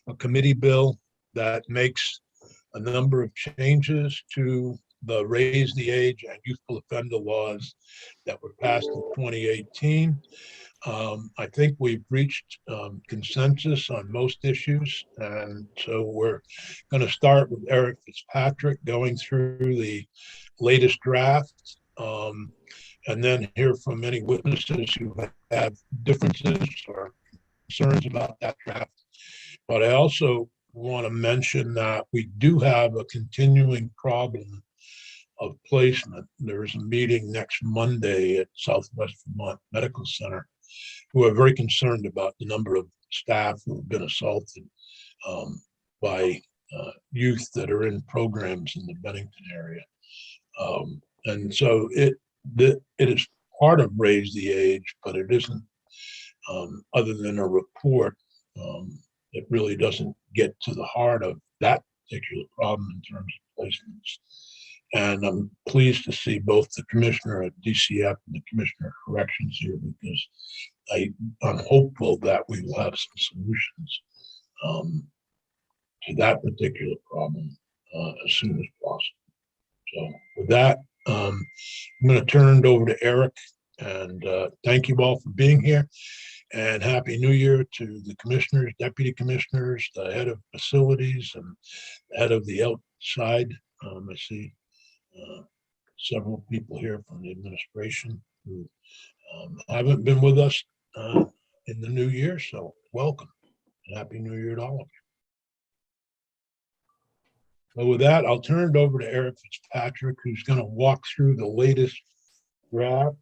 a committee bill that makes a number of changes to the raise the age and youthful offender laws that were passed in 2018. I think we've reached consensus on most issues, and so we're going to start with Eric Fitzpatrick going through the latest draft, and then hear from any witnesses who have differences or concerns about that draft. But I also want to mention that we do have a continuing problem of placement. There's a meeting next Monday at Southwest Vermont Medical Center who are very concerned about the number of staff who have been assaulted by youth that are in programs in the Bennington area. And so it is part of Raise the Age, but it isn't, other than a report, it really doesn't get to the heart of that particular problem in terms of placements. And I'm pleased to see both the commissioner at DCF and the commissioner of corrections here, because I'm hopeful that we will have some solutions to that particular problem as soon as possible. So with that, I'm going to turn it over to Eric, and thank you all for being here. And Happy New Year to the commissioners, deputy commissioners, the head of facilities, and the head of the outside. I see several people here from the administration who haven't been with us in the new year, so welcome and Happy New Year to all of you. So with that, I'll turn it over to Eric Fitzpatrick, who's going to walk through the latest draft.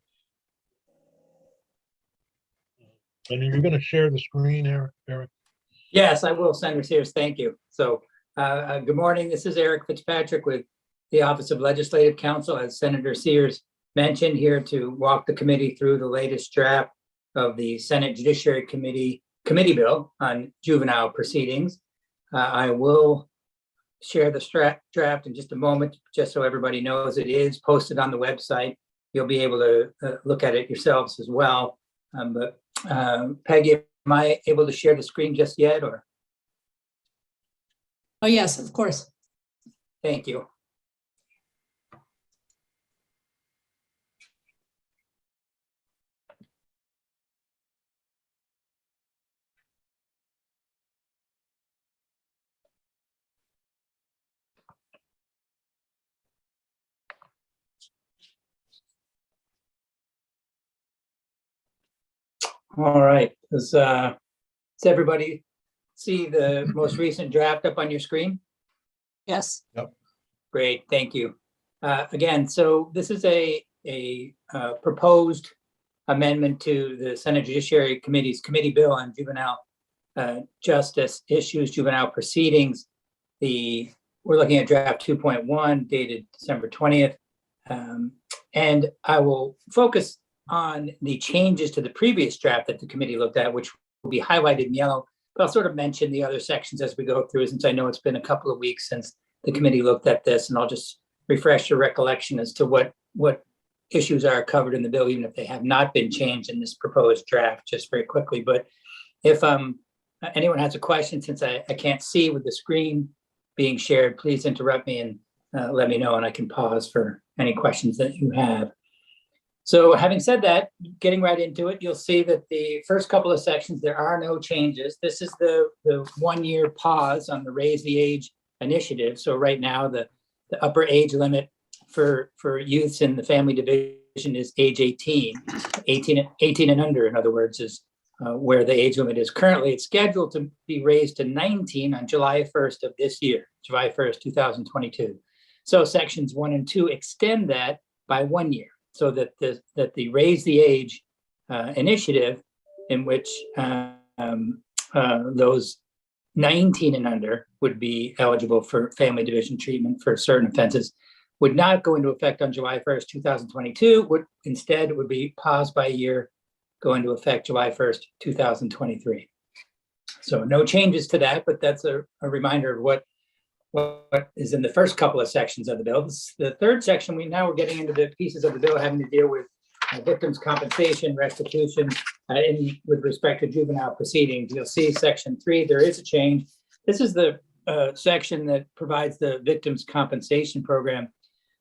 And you're going to share the screen, Eric? Yes, I will, Senator Sears. Thank you. So good morning. This is Eric Fitzpatrick with the Office of Legislative Counsel, as Senator Sears mentioned, here to walk the committee through the latest draft of the Senate Judiciary Committee bill on juvenile proceedings. I will share the draft in just a moment, just so everybody knows it is posted on the website. You'll be able to look at it yourselves as well. But Peggy, am I able to share the screen just yet, or? Oh, yes, of course. Thank you. All right. Does everybody see the most recent draft up on your screen? Yes. Yep. Great, thank you. Again, so this is a proposed amendment to the Senate Judiciary Committee's committee bill on juvenile justice issues, juvenile proceedings. We're looking at draft 2.1 dated December 20th. And I will focus on the changes to the previous draft that the committee looked at, which will be highlighted in yellow, but I'll sort of mention the other sections as we go through, since I know it's been a couple of weeks since the committee looked at this, and I'll just refresh your recollection as to what issues are covered in the bill, even if they have not been changed in this proposed draft, just very quickly. But if anyone has a question, since I can't see with the screen being shared, please interrupt me and let me know, and I can pause for any questions that you have. So having said that, getting right into it, you'll see that the first couple of sections, there are no changes. This is the 1 year pause on the Raise the Age initiative. So right now, the upper age limit for youths in the family division is age 18. 18 and under, in other words, is where the age limit is currently. It's scheduled to be raised to 19 on July 1st of this year, July 1st, 2022. So sections 1 and 2 extend that by 1 year, so that the Raise the Age initiative, in which those 19 and under would be eligible for family division treatment for certain offenses, would not go into effect on July 1st, 2022. Instead, it would be paused by a year, go into effect July 1st, 2023. So no changes to that, but that's a reminder of what is in the first couple of sections of the bill. The third section, we're getting into the pieces of the bill having to deal with victims' compensation, restitution, with respect to juvenile proceedings. You'll see section 3, there is a change. This is the section that provides the victim's compensation program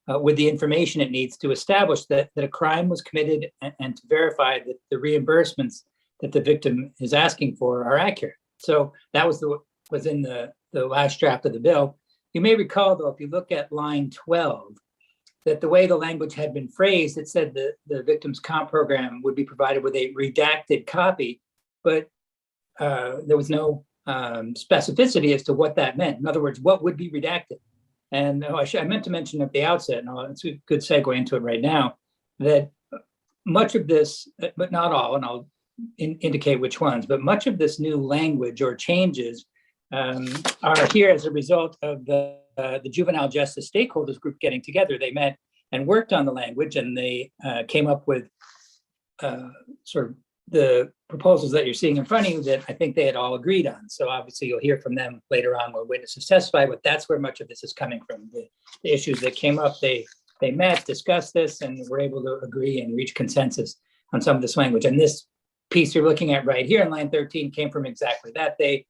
with the information it needs to establish that a crime was committed and to verify that the reimbursements that the victim is asking for are accurate. So that was in the last draft of the bill. You may recall, though, if you look at line 12, that the way the language had been phrased, it said that the victim's comp program would be provided with a redacted copy, but there was no specificity as to what that meant. In other words, what would be redacted? And I meant to mention at the outset, and it's a good segue into it right now, that much of this, but not all, and I'll indicate which ones, but much of this new language or changes are here as a result of the Juvenile Justice Stakeholders Group getting together. They met and worked on the language, and they came up with sort of the proposals that you're seeing in front of you that I think they had all agreed on. So obviously you'll hear from them later on when witnesses testify, but that's where much of this is coming from. The issues that came up, they met, discussed this, and were able to agree and reach consensus on some of this language. And this piece you're looking at right here in line 13 came from exactly that. The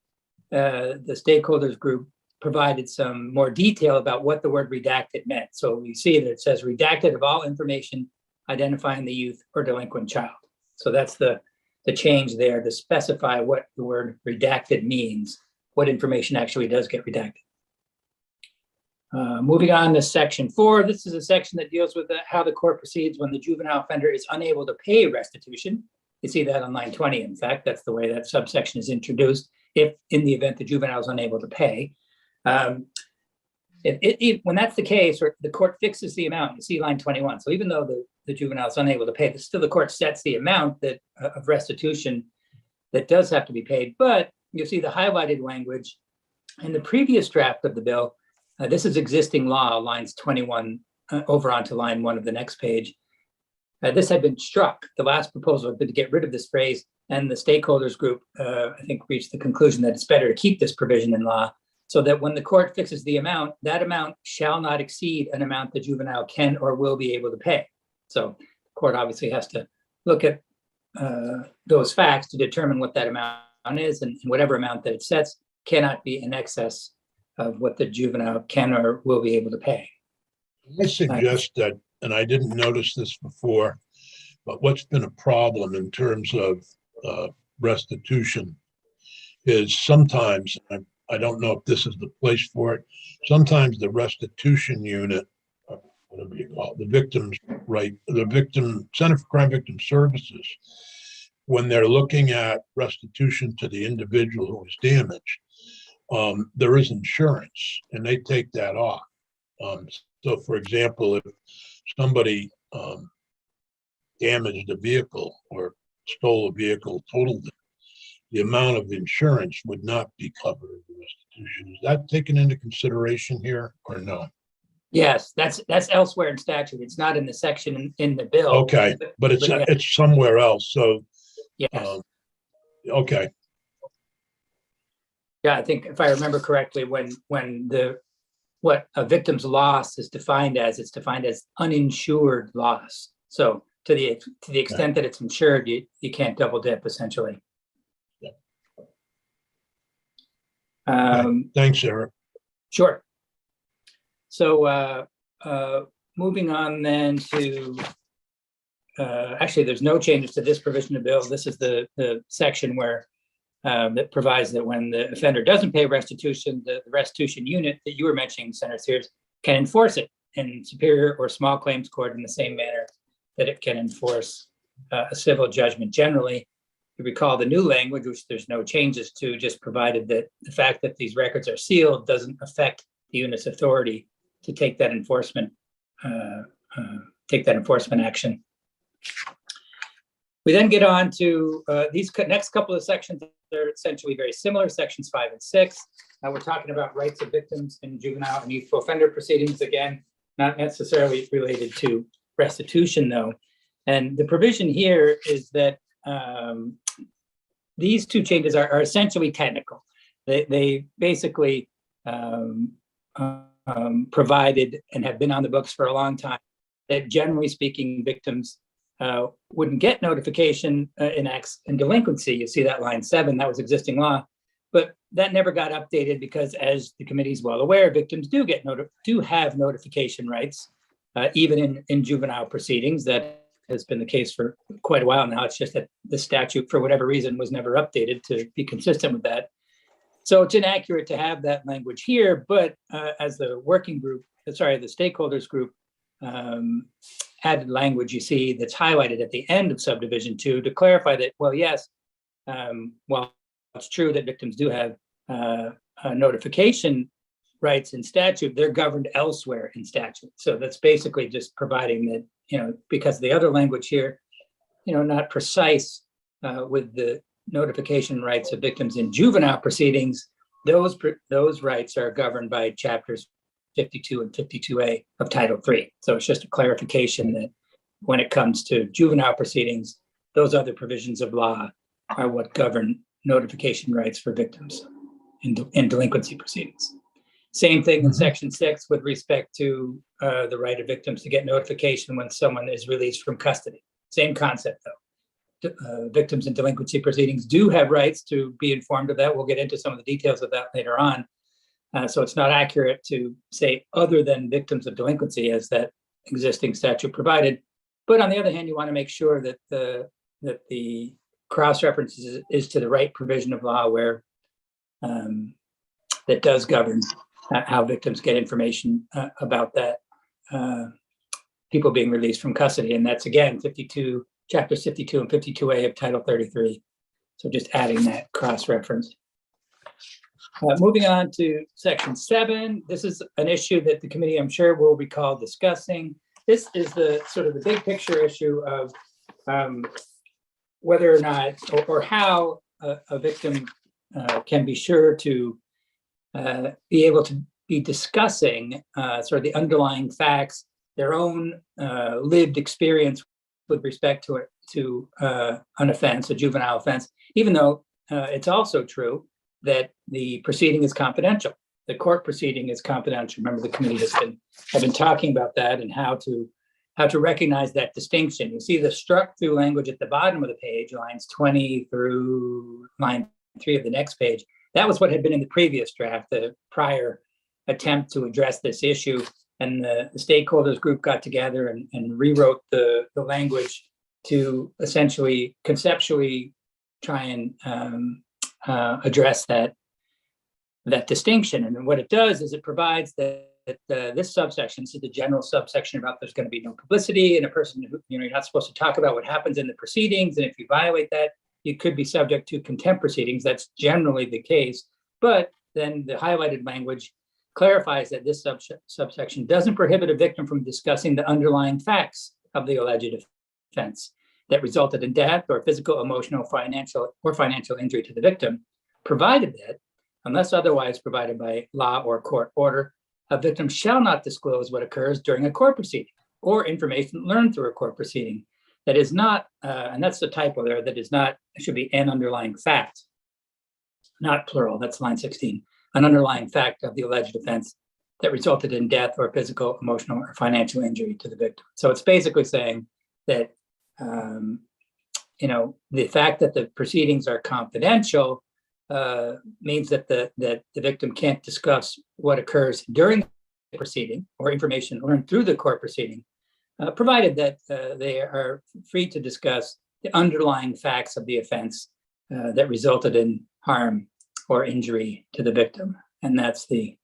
stakeholders group provided some more detail about what the word redacted meant. So you see that it says redacted of all information identifying the youth or delinquent child. So that's the change there to specify what the word redacted means, what information actually does get redacted. Moving on to section 4, this is a section that deals with how the court proceeds when the juvenile offender is unable to pay restitution. You see that on line 20. In fact, that's the way that subsection is introduced, if in the event the juvenile is unable to pay. When that's the case, or the court fixes the amount, you see line 21. So even though the juvenile is unable to pay, still the court sets the amount that of restitution that does have to be paid. But you see the highlighted language in the previous draft of the bill. This is existing law, lines 21 over onto line 1 of the next page. This had been struck. The last proposal had been to get rid of this phrase, and the stakeholders group, I think, reached the conclusion that it's better to keep this provision in law so that when the court fixes the amount, that amount shall not exceed an amount the juvenile can or will be able to pay. So the court obviously has to look at those facts to determine what that amount is, and whatever amount that it sets cannot be in excess of what the juvenile can or will be able to pay. I suggest that, and I didn't notice this before, but what's been a problem in terms of restitution is sometimes, I don't know if this is the place for it, sometimes the restitution unit, whatever you call it, the victim's right, the victim, Center for Crime Victim Services, when they're looking at restitution to the individual who was damaged, there is insurance and they take that off. So for example, if somebody damaged a vehicle or stole a vehicle, totaled it, the amount of insurance would not be covered in the restitution. Is that taken into consideration here or no? Yes, that's elsewhere in statute. It's not in the section in the bill. Okay, but it's somewhere else. So yes. Okay. Yeah, I think if I remember correctly, when what a victim's loss is defined as, it's defined as uninsured loss. So to the extent that it's insured, you can't double dip essentially. Thanks, Eric. Sure. So moving on then to, actually, there's no changes to this provision of bill. This is the section where that provides that when the offender doesn't pay restitution, the restitution unit that you were mentioning, Senator Sears, can enforce it in superior or small claims court in the same manner that it can enforce a civil judgment generally. You recall the new language, which there's no changes to, just provided that the fact that these records are sealed doesn't affect the unit's authority to take that enforcement action. We then get on to these next couple of sections. They're essentially very similar, sections 5 and 6. We're talking about rights of victims in juvenile and youthful offender proceedings, again, not necessarily related to restitution though. And the provision here is that these two changes are essentially technical. They basically provided and have been on the books for a long time that generally speaking, victims wouldn't get notification in delinquency. You see that line 7, that was existing law. But that never got updated because, as the committee is well aware, victims do have notification rights, even in juvenile proceedings. That has been the case for quite a while now. It's just that the statute, for whatever reason, was never updated to be consistent with that. So it's inaccurate to have that language here, but as the stakeholders group added language, you see that's highlighted at the end of subdivision 2 to clarify that, well, yes, while it's true that victims do have notification rights in statute, they're governed elsewhere in statute. So that's basically just providing that, because the other language here, not precise with the notification rights of victims in juvenile proceedings, those rights are governed by chapters 52 and 52A of Title III. So it's just a clarification that when it comes to juvenile proceedings, those other provisions of law are what govern notification rights for victims in delinquency proceedings. Same thing in Section 6 with respect to the right of victims to get notification when someone is released from custody. Same concept, though. Victims in delinquency proceedings do have rights to be informed of that. We'll get into some of the details of that later on. So it's not accurate to say other than victims of delinquency as that existing statute provided. But on the other hand, you want to make sure that the cross-reference is to the right provision of law where that does govern how victims get information about that people being released from custody. And that's, again, chapters 52 and 52A of Title 33. So just adding that cross-reference. Moving on to Section 7, this is an issue that the committee, I'm sure, will recall discussing. This is the sort of the big picture issue of whether or not or how a victim can be sure to be able to be discussing sort of the underlying facts, their own lived experience with respect to an offense, a juvenile offense, even though it's also true that the proceeding is confidential. The court proceeding is confidential. Remember, the committee have been talking about that and how to recognize that distinction. You see the struck through language at the bottom of the page, lines 20 through line 3 of the next page. That was what had been in the previous draft, the prior attempt to address this issue. And the stakeholders group got together and rewrote the language to essentially conceptually try and address that distinction. And what it does is it provides that this subsection, this is the general subsection about there's going to be no publicity and a person who, you're not supposed to talk about what happens in the proceedings. And if you violate that, you could be subject to contempt proceedings. That's generally the case. But then the highlighted language clarifies that this subsection doesn't prohibit a victim from discussing the underlying facts of the alleged offense that resulted in death or physical, emotional, financial injury to the victim, provided that, unless otherwise provided by law or court order, a victim shall not disclose what occurs during a court proceeding or information learned through a court proceeding. That is not, and that's the typo there, that is not, it should be an underlying fact, not plural, that's line 16, an underlying fact of the alleged offense that resulted in death or physical, emotional, or financial injury to the victim. So it's basically saying that, the fact that the proceedings are confidential means that the victim can't discuss what occurs during the proceeding or information learned through the court proceeding, provided that they are free to discuss the underlying facts of the offense that resulted in harm or injury to the victim. And that's the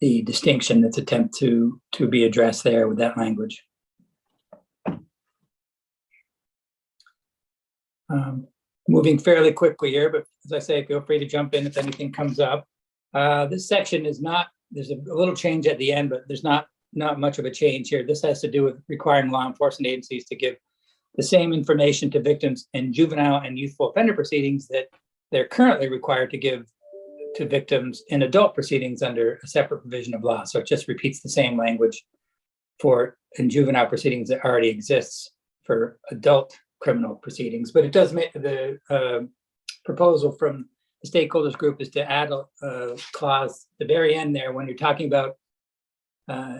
distinction that's attempt to be addressed there with that language. Moving fairly quickly here, but as I say, feel free to jump in if anything comes up. This section is not, there's a little change at the end, but there's not much of a change here. This has to do with requiring law enforcement agencies to give the same information to victims in juvenile and youthful offender proceedings that they're currently required to give to victims in adult proceedings under a separate provision of law. So it just repeats the same language in juvenile proceedings that already exists for adult criminal proceedings. But it does make the proposal from the stakeholders group is to add a clause at the very end there when you're talking about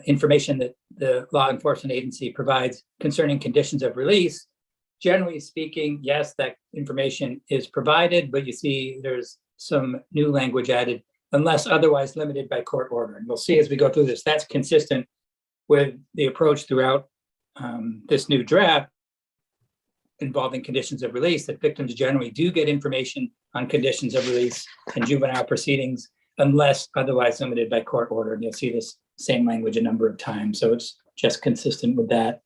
information that the law enforcement agency provides concerning conditions of release. Generally speaking, yes, that information is provided, but you see there's some new language added, unless otherwise limited by court order. And we'll see as we go through this, that's consistent with the approach throughout this new draft involving conditions of release, that victims generally do get information on conditions of release in juvenile proceedings unless otherwise limited by court order. And you'll see this same language a number of times. So it's just consistent with that.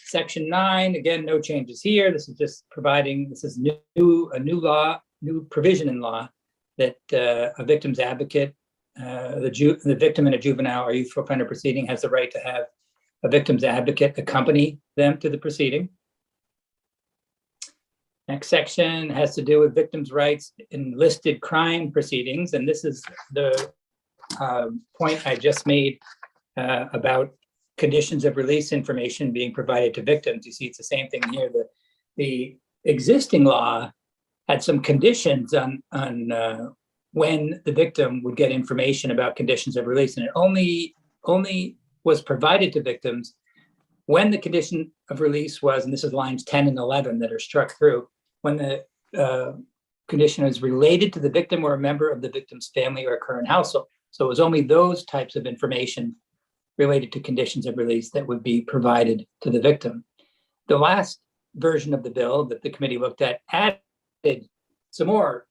Section 9, again, no changes here. This is just providing, this is a new provision in law that a victim's advocate, the victim in a juvenile or youthful offender proceeding has the right to have a victim's advocate accompany them to the proceeding. Next section has to do with victims' rights in listed crime proceedings. And this is the point I just made about conditions of release information being provided to victims. You see, it's the same thing here. The existing law had some conditions on when the victim would get information about conditions of release, and it only was provided to victims when the condition of release was, and this is lines 10 and 11 that are struck through, when the condition is related to the victim or a member of the victim's family or current household. So it was only those types of information related to conditions of release that would be provided to the victim. The last version of the bill that the committee looked at added some more,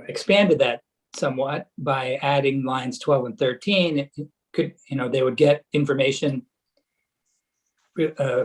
expanded that somewhat by adding lines 12 and 13. It could, they would get information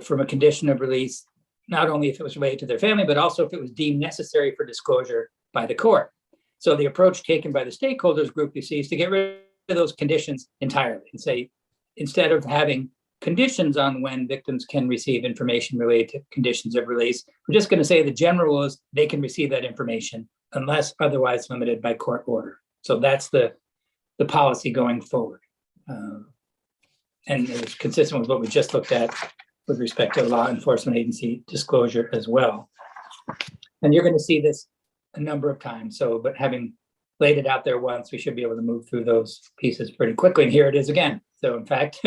from a condition of release, not only if it was related to their family, but also if it was deemed necessary for disclosure by the court. So the approach taken by the stakeholders group, you see, is to get rid of those conditions entirely and say, instead of having conditions on when victims can receive information related to conditions of release, we're just going to say the general rule is they can receive that information unless otherwise limited by court order. So that's the policy going forward. And it's consistent with what we just looked at with respect to law enforcement agency disclosure as well. And you're going to see this a number of times. So, but having laid it out there once, we should be able to move through those pieces pretty quickly. And here it is again. So in fact,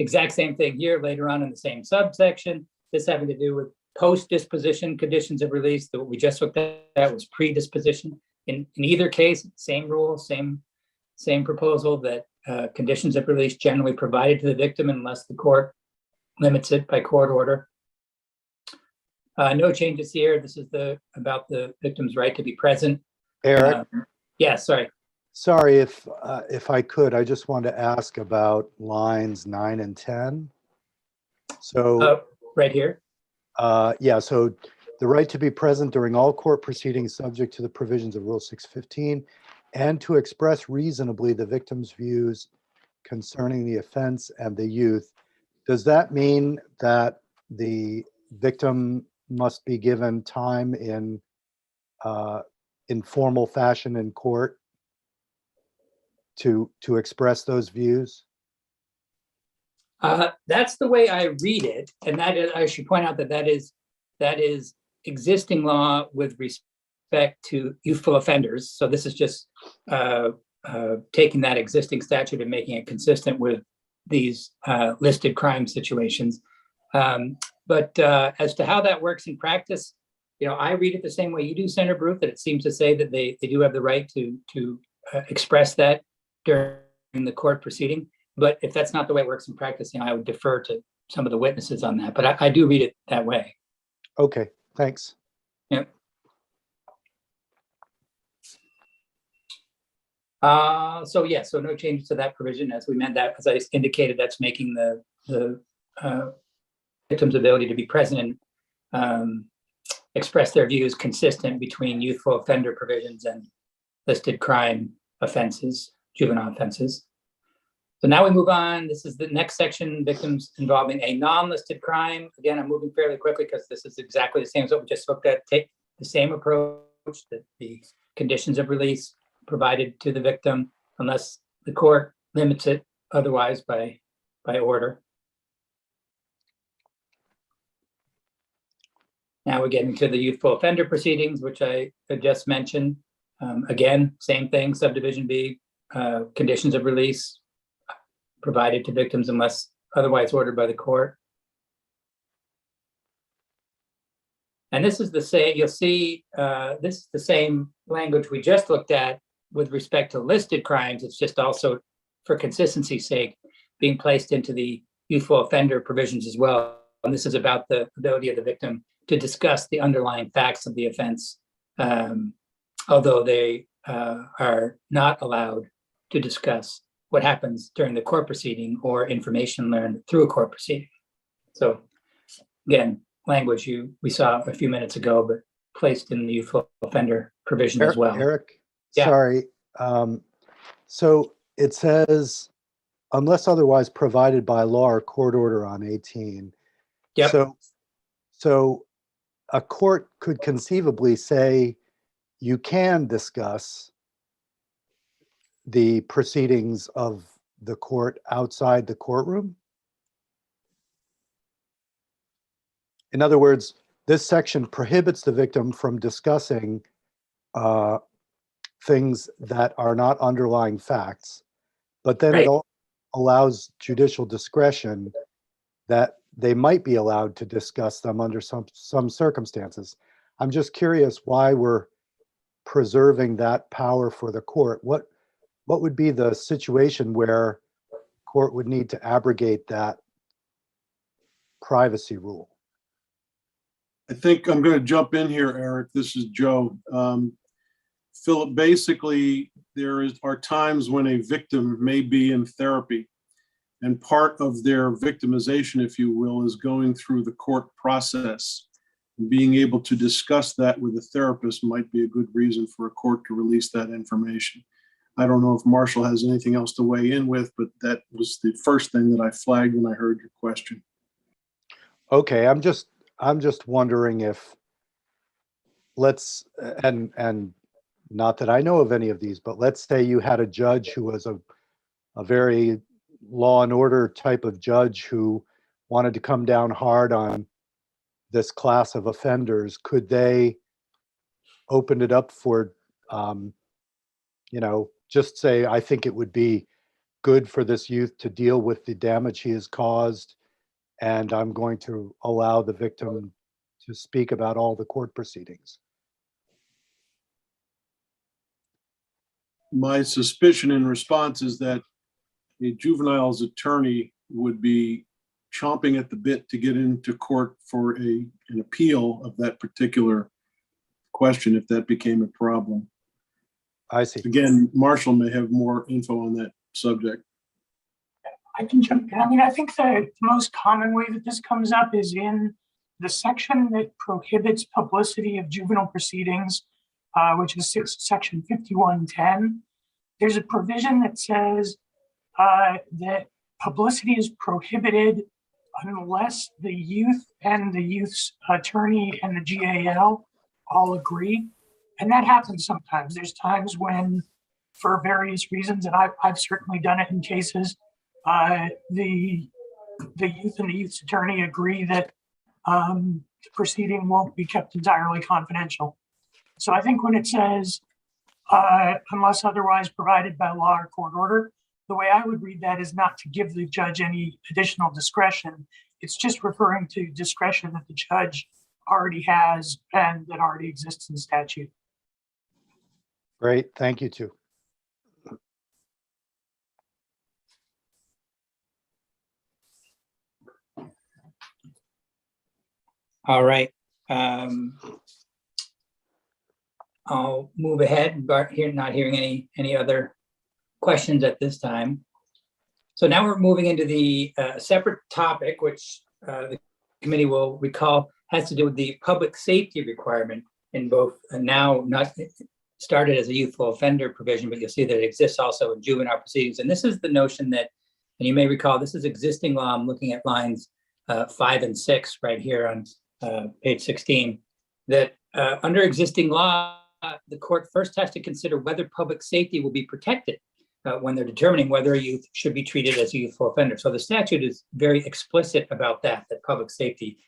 exact same thing here later on in the same subsection, this having to do with post-disposition conditions of release. That what we just looked at was pre-disposition. In either case, same rule, same proposal, that conditions of release generally provided to the victim unless the court limits it by court order. No changes here. This is about the victim's right to be present. Eric? Yeah, sorry. Sorry, if I could, I just want to ask about lines 9 and 10. So right here. Yeah, so the right to be present during all court proceedings subject to the provisions of Rule 615 and to express reasonably the victim's views concerning the offense and the youth. Does that mean that the victim must be given time in formal fashion in court to express those views? That's the way I read it, and that is, I should point out that is existing law with respect to youthful offenders. So this is just taking that existing statute and making it consistent with these listed crime situations. But as to how that works in practice, I read it the same way you do, Senator Bruce, that it seems to say that they do have the right to express that during the court proceeding. But if that's not the way it works in practice, I would defer to some of the witnesses on that. But I do read it that way. Okay, thanks. Yeah. So no changes to that provision. As we meant that, as I indicated, that's making the victim's ability to be present and express their views consistent between youthful offender provisions and listed crime offenses, juvenile offenses. So now we move on. This is the next section, victims involving a non-listed crime. Again, I'm moving fairly quickly because this is exactly the same as what we just looked at. Take the same approach, that the conditions of release provided to the victim unless the court limits it otherwise by order. Now we're getting to the youthful offender proceedings, which I had just mentioned. Again, same thing, subdivision B, conditions of release provided to victims unless otherwise ordered by the court. And this is the same, you'll see, this is the same language we just looked at with respect to listed crimes. It's just also, for consistency's sake, being placed into the youthful offender provisions as well. And this is about the ability of the victim to discuss the underlying facts of the offense, although they are not allowed to discuss what happens during the court proceeding or information learned through a court proceeding. So again, language we saw a few minutes ago, but placed in the youthful offender provision as well. Eric, Yeah. sorry. So it says, unless otherwise provided by law or court order on 18. Yep. So a court could conceivably say you can discuss the proceedings of the court outside the courtroom. In other words, this section prohibits the victim from discussing things that are not underlying facts, but then Right. it allows judicial discretion that they might be allowed to discuss them under some circumstances. I'm just curious why we're preserving that power for the court. What would be the situation where court would need to abrogate that privacy rule? I think I'm going to jump in here, Eric. This is Joe. Philip, basically, are times when a victim may be in therapy, and part of their victimization, if you will, is going through the court process. And being able to discuss that with a therapist might be a good reason for a court to release that information. I don't know if Marshall has anything else to weigh in with, but that was the first thing that I flagged when I heard your question. Okay, I'm just wondering if and not that I know of any of these, but let's say you had a judge who was a very law and order type of judge who wanted to come down hard on this class of offenders. Could they open it up for, just say, I think it would be good for this youth to deal with the damage he has caused, and I'm going to allow the victim to speak about all the court proceedings? My suspicion in response is that a juvenile's attorney would be chomping at the bit to get into court for an appeal of that particular question if that became a problem. I see. Again, Marshall may have more info on that subject. I can jump in. I mean, I think the most common way that this comes up is in the section that prohibits publicity of juvenile proceedings, which is section 5110. There's a provision that says that publicity is prohibited unless the youth and the youth's attorney and the GAL all agree. And that happens sometimes. There's times when, for various reasons, and I've certainly done it in cases, the youth and the youth's attorney agree that the proceeding won't be kept entirely confidential. So I think when it says, unless otherwise provided by law or court order, the way I would read that is not to give the judge any additional discretion. It's just referring to discretion that the judge already has and that already exists in statute. Great, thank you too. All right. I'll move ahead, but not hearing any other questions at this time. So now we're moving into the separate topic, which the committee will recall has to do with the public safety requirement in both, now not started as a youthful offender provision, but you'll see that it exists also in juvenile proceedings. And this is the notion that, and you may recall, this is existing law. I'm looking at lines 5 and 6 right here on page 16, that under existing law, the court first has to consider whether public safety will be protected when they're determining whether a youth should be treated as a youthful offender. So the statute is very explicit about that public safety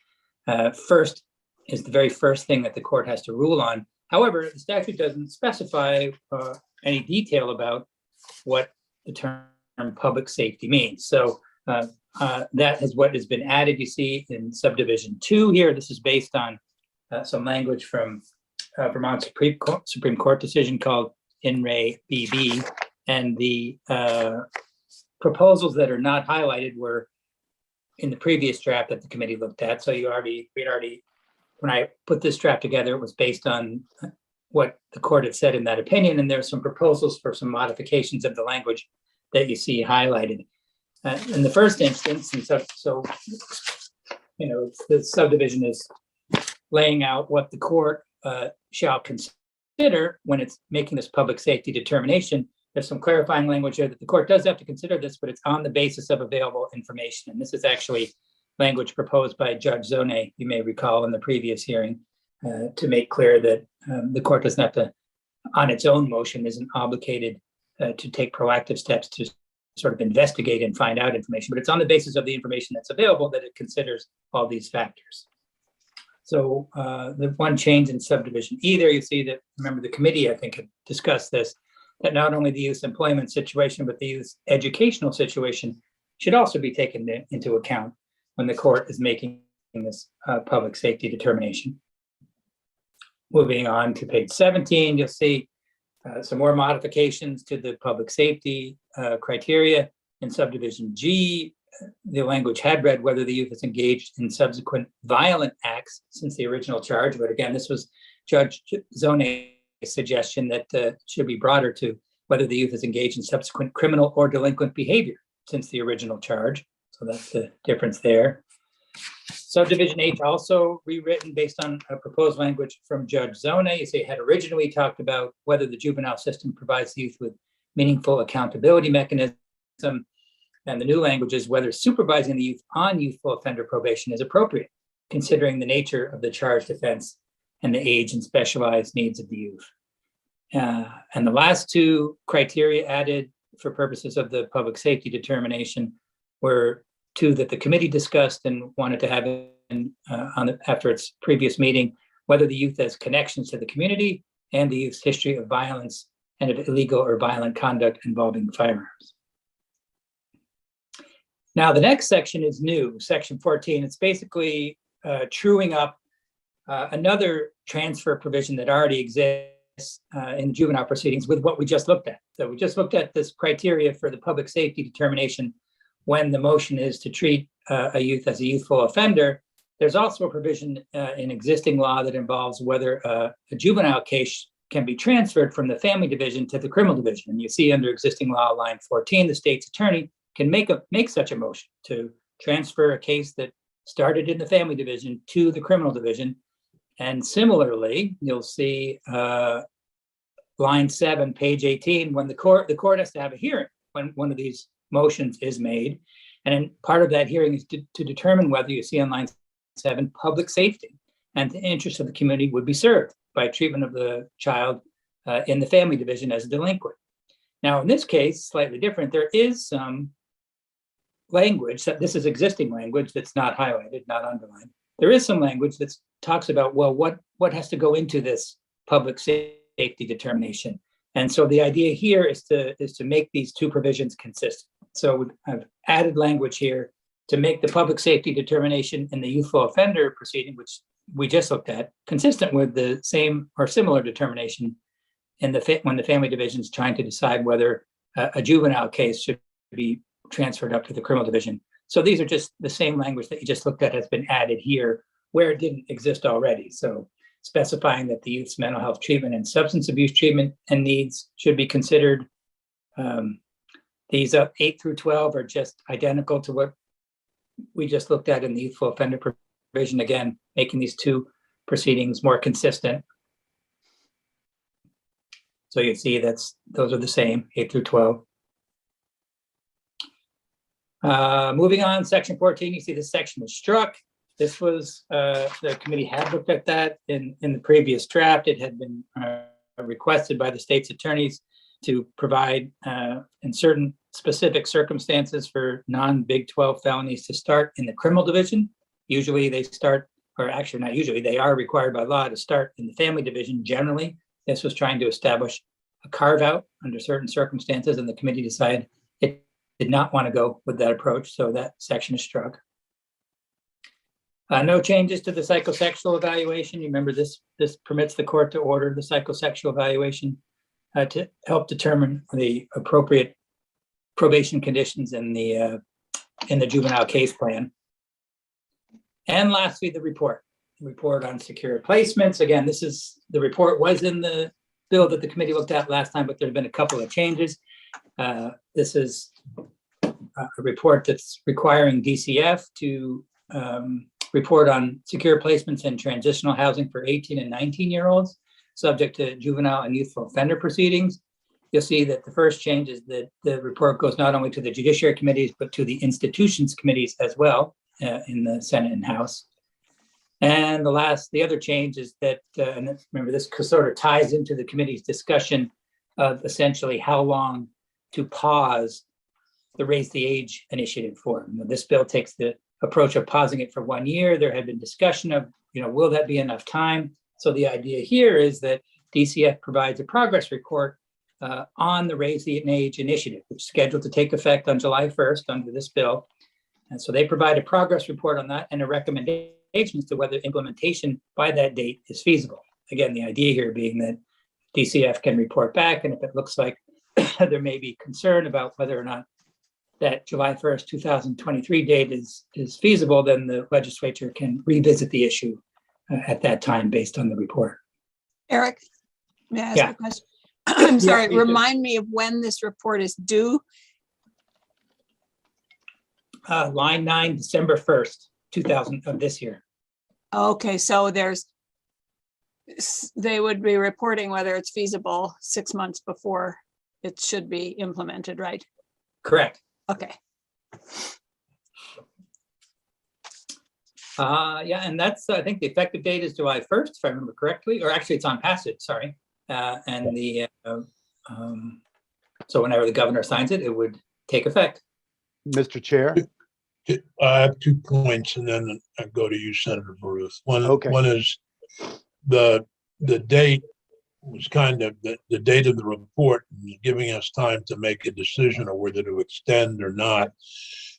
first is the very first thing that the court has to rule on. However, the statute doesn't specify any detail about what the term public safety means. So that is what has been added. You see in subdivision 2 here, this is based on some language from Vermont Supreme Court decision called In Re BB, and the proposals that are not highlighted were in the previous draft that the committee looked at. So when I put this draft together, it was based on what the court had said in that opinion, and there's some proposals for some modifications of the language that you see highlighted. In the first instance, and so the subdivision is laying out what the court shall consider when it's making this public safety determination. There's some clarifying language here that the court does have to consider this, but it's on the basis of available information. And this is actually language proposed by Judge Zone, you may recall in the previous hearing, to make clear that the court doesn't have to, on its own motion, isn't obligated to take proactive steps to sort of investigate and find out information, but it's on the basis of the information that's available that it considers all these factors. So the one change in subdivision E there, you see that, remember the committee, I think, had discussed this, that not only the youth employment situation, but the youth educational situation should also be taken into account when the court is making this public safety determination. Moving on to page 17, you'll see some more modifications to the public safety criteria. In subdivision G, the language had read whether the youth is engaged in subsequent violent acts since the original charge. But again, this was Judge Zone's suggestion that should be broader to whether the youth is engaged in subsequent criminal or delinquent behavior since the original charge. So that's the difference there. Subdivision H also rewritten based on a proposed language from Judge Zone. You say had originally talked about whether the juvenile system provides the youth with meaningful accountability mechanism. And the new language is whether supervising the youth on youthful offender probation is appropriate, considering the nature of the charged offense and the age and specialized needs of the youth. And the last two criteria added for purposes of the public safety determination were two that the committee discussed and wanted to have in, after its previous meeting, whether the youth has connections to the community and the youth's history of violence and of illegal or violent conduct involving firearms. Now, the next section is new, section 14. It's basically truing up another transfer provision that already exists in juvenile proceedings with what we just looked at. So we just looked at this criteria for the public safety determination when the motion is to treat a youth as a youthful offender. There's also a provision in existing law that involves whether a juvenile case can be transferred from the family division to the criminal division. And you see under existing law, line 14, the state's attorney can make such a motion to transfer a case that started in the family division to the criminal division. And similarly, you'll see line 7, page 18, when the court has to have a hearing when one of these motions is made. And then part of that hearing is to determine whether, you see on line 7, public safety and the interests of the community would be served by treatment of the child in the family division as a delinquent. Now, in this case, slightly different, there is some language, that this is existing language that's not highlighted, not underlined. There is some language that talks about, well, what has to go into this public safety determination. And so the idea here is to make these two provisions consistent. So I've added language here to make the public safety determination in the youthful offender proceeding, which we just looked at, consistent with the same or similar determination in when the family division is trying to decide whether a juvenile case should be transferred up to the criminal division. So these are just the same language that you just looked at has been added here where it didn't exist already. So specifying that the youth's mental health treatment and substance abuse treatment and needs should be considered. These 8 through 12 are just identical to what we just looked at in the youthful offender provision, again, making these two proceedings more consistent. So you see those are the same, 8 through 12. Moving on, section 14, you see this section is struck. This was, the committee had looked at that in the previous draft. It had been requested by the state's attorneys to provide in certain specific circumstances for non-Big 12 felonies to start in the criminal division. Usually they start, or actually not usually, they are required by law to start in the family division generally. This was trying to establish a carve out under certain circumstances, and the committee decided it did not want to go with that approach, so that section is struck. No changes to the psychosexual evaluation. You remember this permits the court to order the psychosexual evaluation to help determine the appropriate probation conditions in the juvenile case plan. And lastly, the report on secure placements. Again, the report was in the bill that the committee looked at last time, but there've been a couple of changes. This is a report that's requiring DCF to report on secure placements in transitional housing for 18 and 19-year-olds, subject to juvenile and youthful offender proceedings. You'll see that the first change is that the report goes not only to the Judiciary committees, but to the institutions committees as well in the Senate and House. And the other change is that, and remember, this sort of ties into the committee's discussion of essentially how long to pause the Raise the Age initiative for. This bill takes the approach of pausing it for 1 year. There had been discussion of, will that be enough time? So the idea here is that DCF provides a progress report on the Raise the Age initiative, which is scheduled to take effect on July 1st under this bill. And so they provide a progress report on that and a recommendation as to whether implementation by that date is feasible. Again, the idea here being that DCF can report back, and if it looks like there may be concern about whether or not that July 1st, 2023 date is feasible, then the legislature can revisit the issue at that time based on the report. Eric, may I ask Yeah. a question? I'm sorry, please do. remind me of when this report is due. Line 9, December 1st, 2000 of this year. Okay, so they would be reporting whether it's feasible 6 months before it should be implemented, right? Correct. Okay. Yeah, and that's, I think the effective date is July 1st, if I remember correctly, or actually it's on passage, sorry. So whenever the governor signs it, it would take effect. Mr. Chair? I have 2 points and then I go to you, Senator Baruth. Okay. One is the date was kind of the date of the report, giving us time to make a decision of whether to extend or not,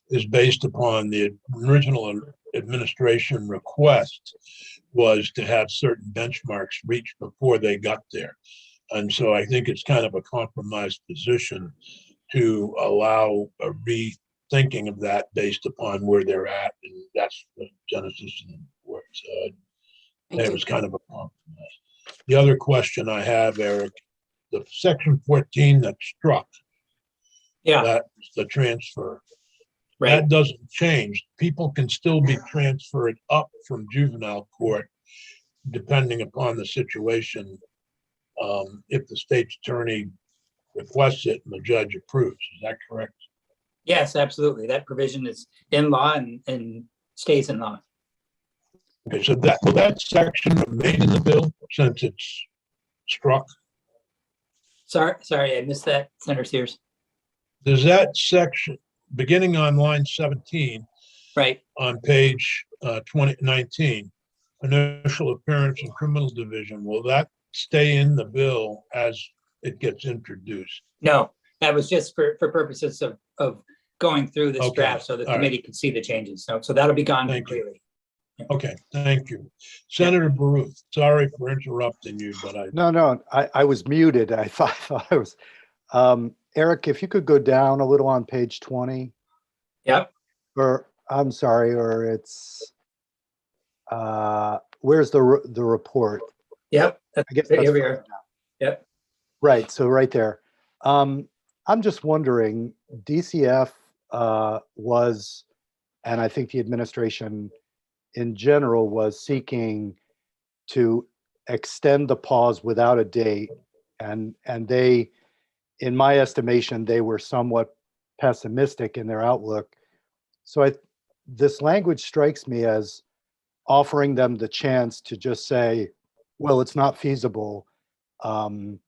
is based upon the original administration request was to have certain benchmarks reached before they got there. And so I think it's kind of a compromised position to allow a rethinking of that based upon where they're at. And that's the genesis of the report. So it was kind of a compromise. The other question I have, Eric, the section 14 that struck, Yeah, that's the transfer. right. That doesn't change. People can still be transferred up from juvenile court depending upon the situation. If the state's attorney requests it and the judge approves, is that correct? Yes, absolutely. That provision is in law and stays in law. Okay, so that section remain in the bill since it's struck? Sorry, I missed that, Senator Sears. Does that section, beginning on line 17 Right. on page 2019, initial appearance in criminal division, will that stay in the bill as it gets introduced? No, that was just for purposes of going through this Okay, draft so the all right. committee could see the changes. So that'll be gone Thank you. completely. Okay, thank you. Senator Baruth, sorry for interrupting you, but No, I was muted. I thought I was. Eric, if you could go down a little on page 20, Yep. or I'm sorry, or it's, where's the report? Yep. I guess Here that's we further are. down. Yep. Right, so right there. I'm just wondering, DCF was, and I think the administration in general was seeking to extend the pause without a date. And they, in my estimation, they were somewhat pessimistic in their outlook. So this language strikes me as offering them the chance to just say, well, it's not feasible, and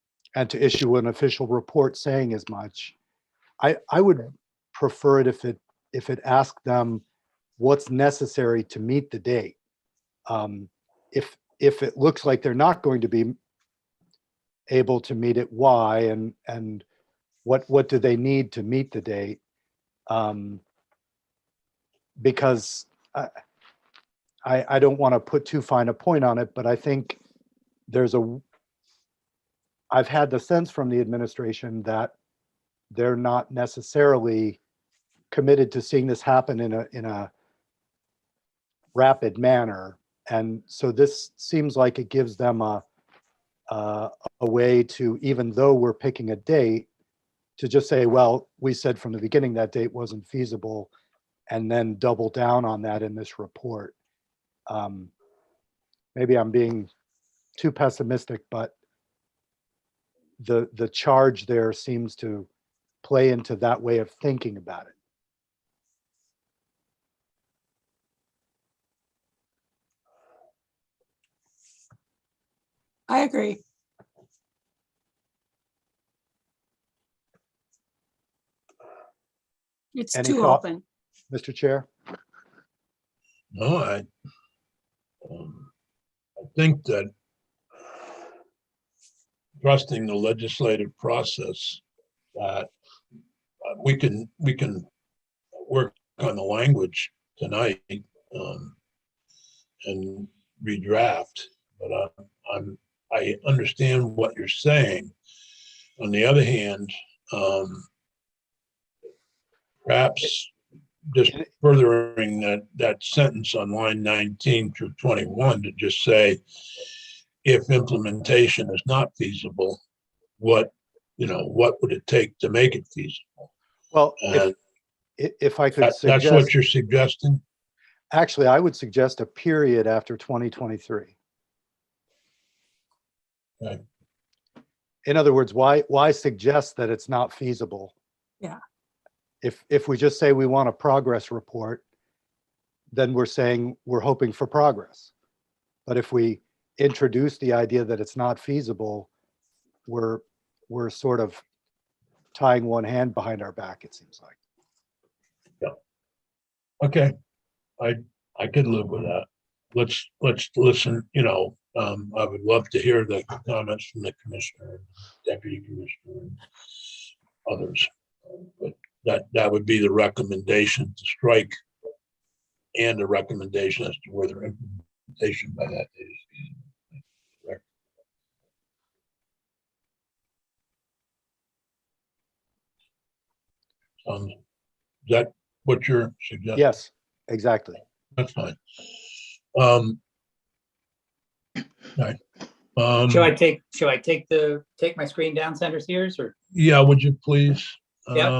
to issue an official report saying as much. I would prefer it if it asked them what's necessary to meet the date. If it looks like they're not going to be able to meet it, why, and what do they need to meet the date? Because I don't want to put too fine a point on it, but I think I've had the sense from the administration that they're not necessarily committed to seeing this happen in a rapid manner. And so this seems like it gives them a way to, even though we're picking a date, to just say, well, we said from the beginning that date wasn't feasible, and then double down on that in this report. Maybe I'm being too pessimistic, but the charge there seems to play into that way of thinking about it. I agree. It's Any too thought- open. Mr. Chair? No, I think that trusting the legislative process, that we can work on the language tonight and redraft. But I understand what you're saying. On the other hand, perhaps just furthering that sentence on line 19 through 21 to just say, if implementation is not feasible, what would it take to make it feasible? Well, And if I could that's suggest, what you're suggesting? actually, I would suggest a period after 2023. Okay. In other words, why suggest that it's not feasible? Yeah. If we just say we want a progress report, then we're saying we're hoping for progress. But if we introduce the idea that it's not feasible, we're sort of tying one hand behind our back, it seems like. Okay, I could live with that. Let's listen. I would love to hear the comments from the commissioner, deputy commissioner, and others. But that would be the recommendation to strike, and a recommendation as to whether implementation by that date is feasible. Correct. Is that what you're suggesting? Yes, exactly. That's fine. All right. Shall I take my screen down, Senator Sears, or? Yeah, would you please? Yep.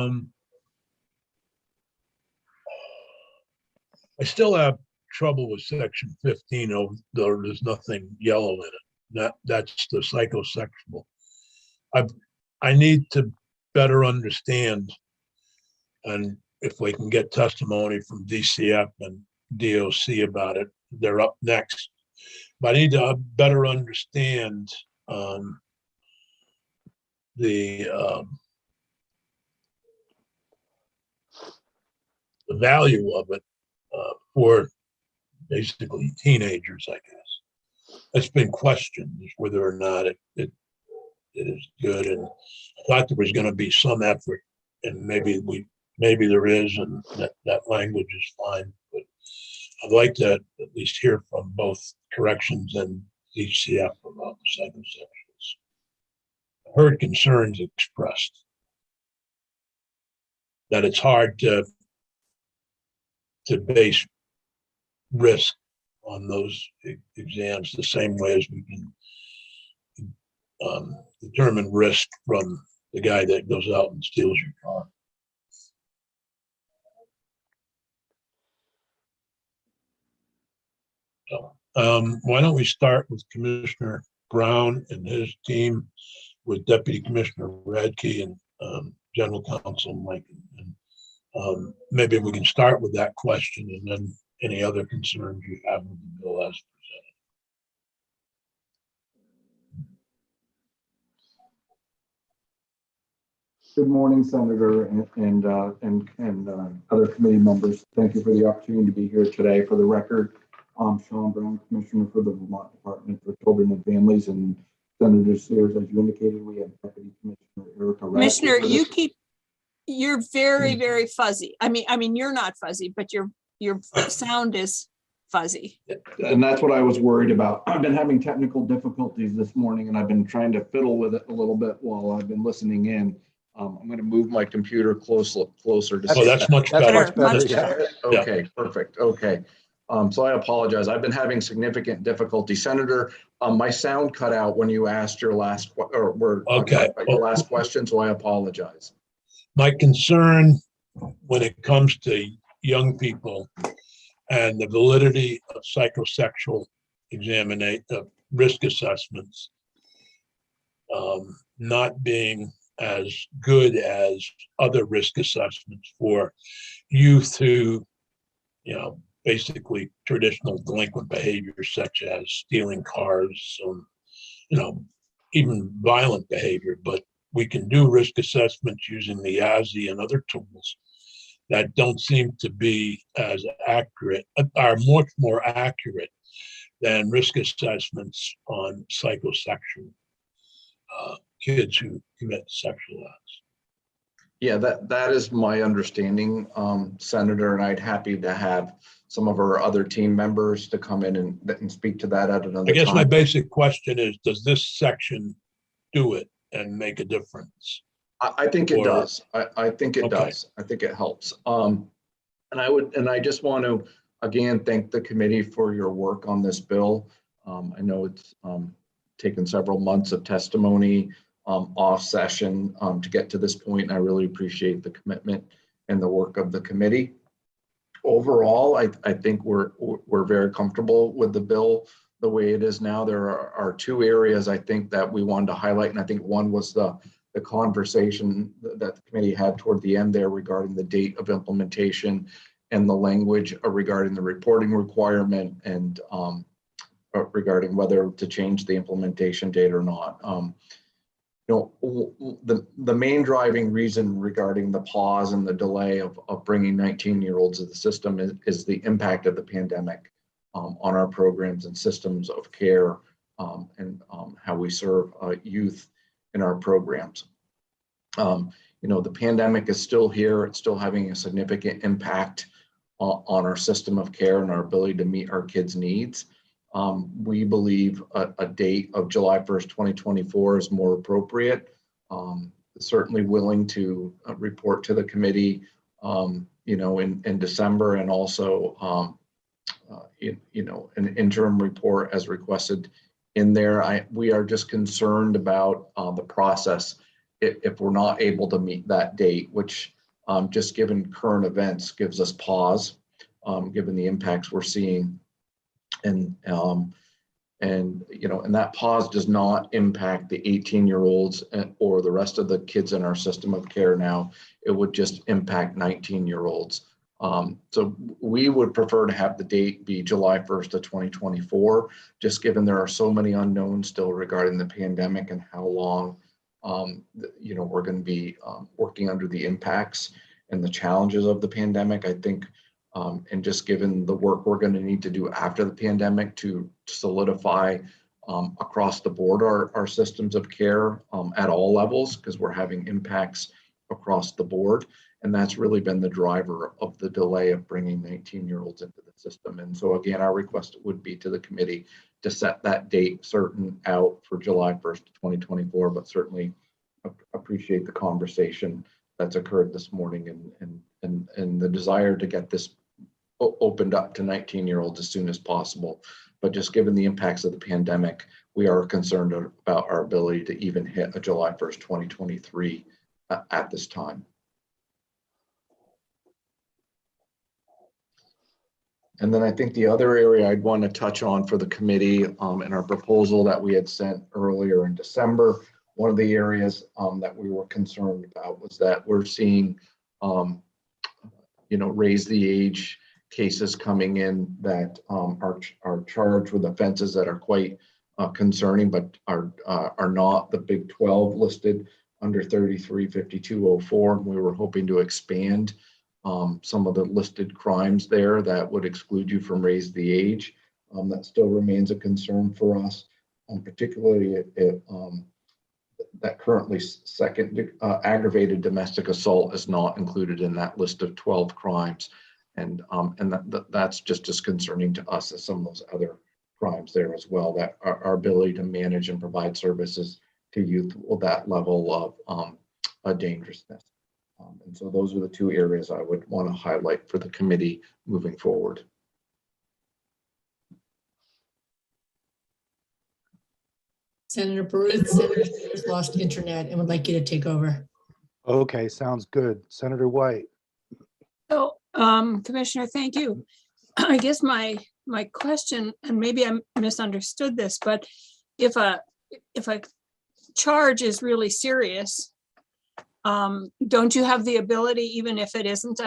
I still have trouble with section 15, though there's nothing yellow in it. That's the psychosexual. I need to better understand, and if we can get testimony from DCF and DOC about it, they're up next. But I need to better understand the value of it for basically teenagers, I guess. It's been questioned whether or not it is good, and I thought there was going to be some effort, and maybe there is, and that language is fine. But I'd like to at least hear from both corrections and DCF about the psychosexuals. I heard concerns expressed that it's hard to base risk on those exams the same way as we can determine risk from the guy that goes out and steals your car. So, why don't we start with Commissioner Brown and his team, with Deputy Commissioner Radke and General Counsel Mike, and maybe we can start with that question, and then any other concerns you have with the bill as presented. Good morning, Senator and other committee members. Thank you for the opportunity to be here today. For the record, I'm Sean Brown, Commissioner for the Vermont Department for Children and Families, and Senator Sears, as you indicated, we have Deputy Commissioner Erica. Commissioner, you're very, very fuzzy. I mean, you're not fuzzy, but your sound is fuzzy. And that's what I was worried about. I've been having technical difficulties this morning and I've been trying to fiddle with it a little bit while I've been listening in. I'm going to move my computer closer to. Oh, that's much That's better. much better, Much yeah. better. Okay, perfect. Okay. So I apologize. I've been having significant difficulty. Senator, my sound cut out when you asked your last Okay. your last question, so I apologize. My concern when it comes to young people and the validity of psychosexual risk assessments not being as good as other risk assessments for youth who, basically traditional delinquent behaviors such as stealing cars, even violent behavior. But we can do risk assessments using the ASI and other tools that don't seem to be as accurate, are much more accurate than risk assessments on psychosexual kids who commit sexual acts. Yeah, that is my understanding, Senator, and I'd happy to have some of our other team members to come in and speak to that at another I guess time. my basic question is, does this section do it and make a difference? I think it does. I think it Okay. does. I think it helps. And I just want to again thank the committee for your work on this bill. I know it's taken several months of testimony, off session to get to this point. And I really appreciate the commitment and the work of the committee. Overall, I think we're very comfortable with the bill the way it is now. There are two areas I think that we wanted to highlight, and I think one was the conversation that the committee had toward the end there regarding the date of implementation and the language regarding the reporting requirement and regarding whether to change the implementation date or not. The main driving reason regarding the pause and the delay of bringing 19-year-olds to the system is the impact of the pandemic on our programs and systems of care and how we serve youth in our programs. The pandemic is still here. It's still having a significant impact on our system of care and our ability to meet our kids' needs. We believe a date of July 1st, 2024 is more appropriate. Certainly willing to report to the committee, in December, and also, an interim report as requested in there. We are just concerned about the process if we're not able to meet that date, which just given current events gives us pause, given the impacts we're seeing. And that pause does not impact the 18-year-olds or the rest of the kids in our system of care now. It would just impact 19-year-olds. So we would prefer to have the date be July 1st of 2024, just given there are so many unknowns still regarding the pandemic and how long, we're going to be working under the impacts and the challenges of the pandemic. I think and just given the work we're going to need to do after the pandemic to solidify across the board our systems of care at all levels, because we're having impacts across the board. And that's really been the driver of the delay of bringing 19-year-olds into the system. And so again, our request would be to the committee to set that date certain out for July 1st, 2024, but certainly appreciate the conversation that's occurred this morning and the desire to get this opened up to 19-year-olds as soon as possible. But just given the impacts of the pandemic, we are concerned about our ability to even hit a July 1st, 2023 at this time. And then I think the other area I'd want to touch on for the committee in our proposal that we had sent earlier in December, one of the areas that we were concerned about was that we're seeing, raise the age cases coming in that are charged with offenses that are quite concerning, but are not the Big 12 listed under 335204. And we were hoping to expand some of the listed crimes there that would exclude you from raise the age. That still remains a concern for us, particularly that currently second aggravated domestic assault is not included in that list of 12 crimes. That's just as concerning to us as some of those other crimes there as well, that our ability to manage and provide services to youth with that level of dangerousness. And so those are the two areas I would want to highlight for the committee moving forward. Senator Baruth, Senator Sanders lost internet and would like you to take over. Okay, sounds good. Senator White. So, Commissioner, thank you. I guess my question, and maybe I misunderstood this, but if a charge is really serious, don't you have the ability, even if it isn't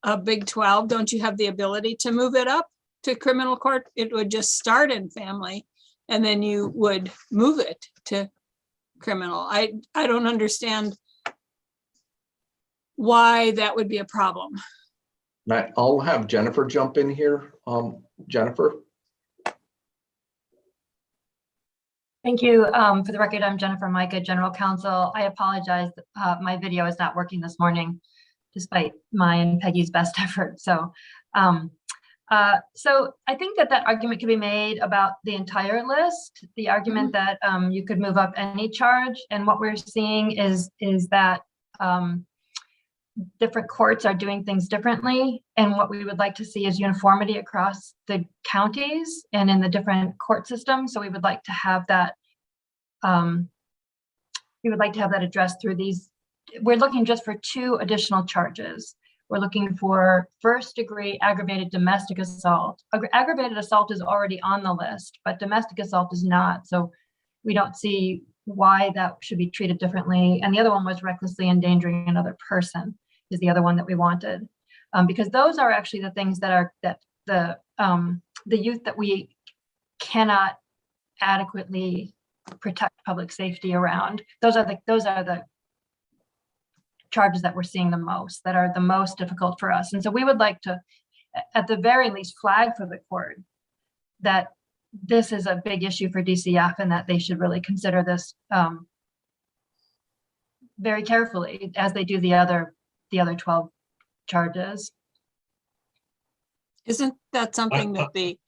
a Big 12, don't you have the ability to move it up to criminal court? It would just start in family and then you would move it to criminal. I don't understand why that would be a problem. I'll have Jennifer jump in here. Jennifer. Thank you. For the record, I'm Jennifer Micah, General Counsel. I apologize. My video is not working this morning, despite my and Peggy's best effort. So I think that argument can be made about the entire list, the argument that you could move up any charge. And what we're seeing is that different courts are doing things differently. And what we would like to see is uniformity across the counties and in the different court systems. So we would like to have that, addressed through these. We're looking just for 2 additional charges. We're looking for first-degree aggravated domestic assault. Aggravated assault is already on the list, but domestic assault is not. So we don't see why that should be treated differently. And the other one was recklessly endangering another person is the other one that we wanted. Because those are actually the things that the youth that we cannot adequately protect public safety around. Those are the charges that we're seeing the most, that are the most difficult for us. And so we would like to, at the very least, flag for the court that this is a big issue for DCF and that they should really consider this very carefully as they do the other 12 charges. Isn't that something that the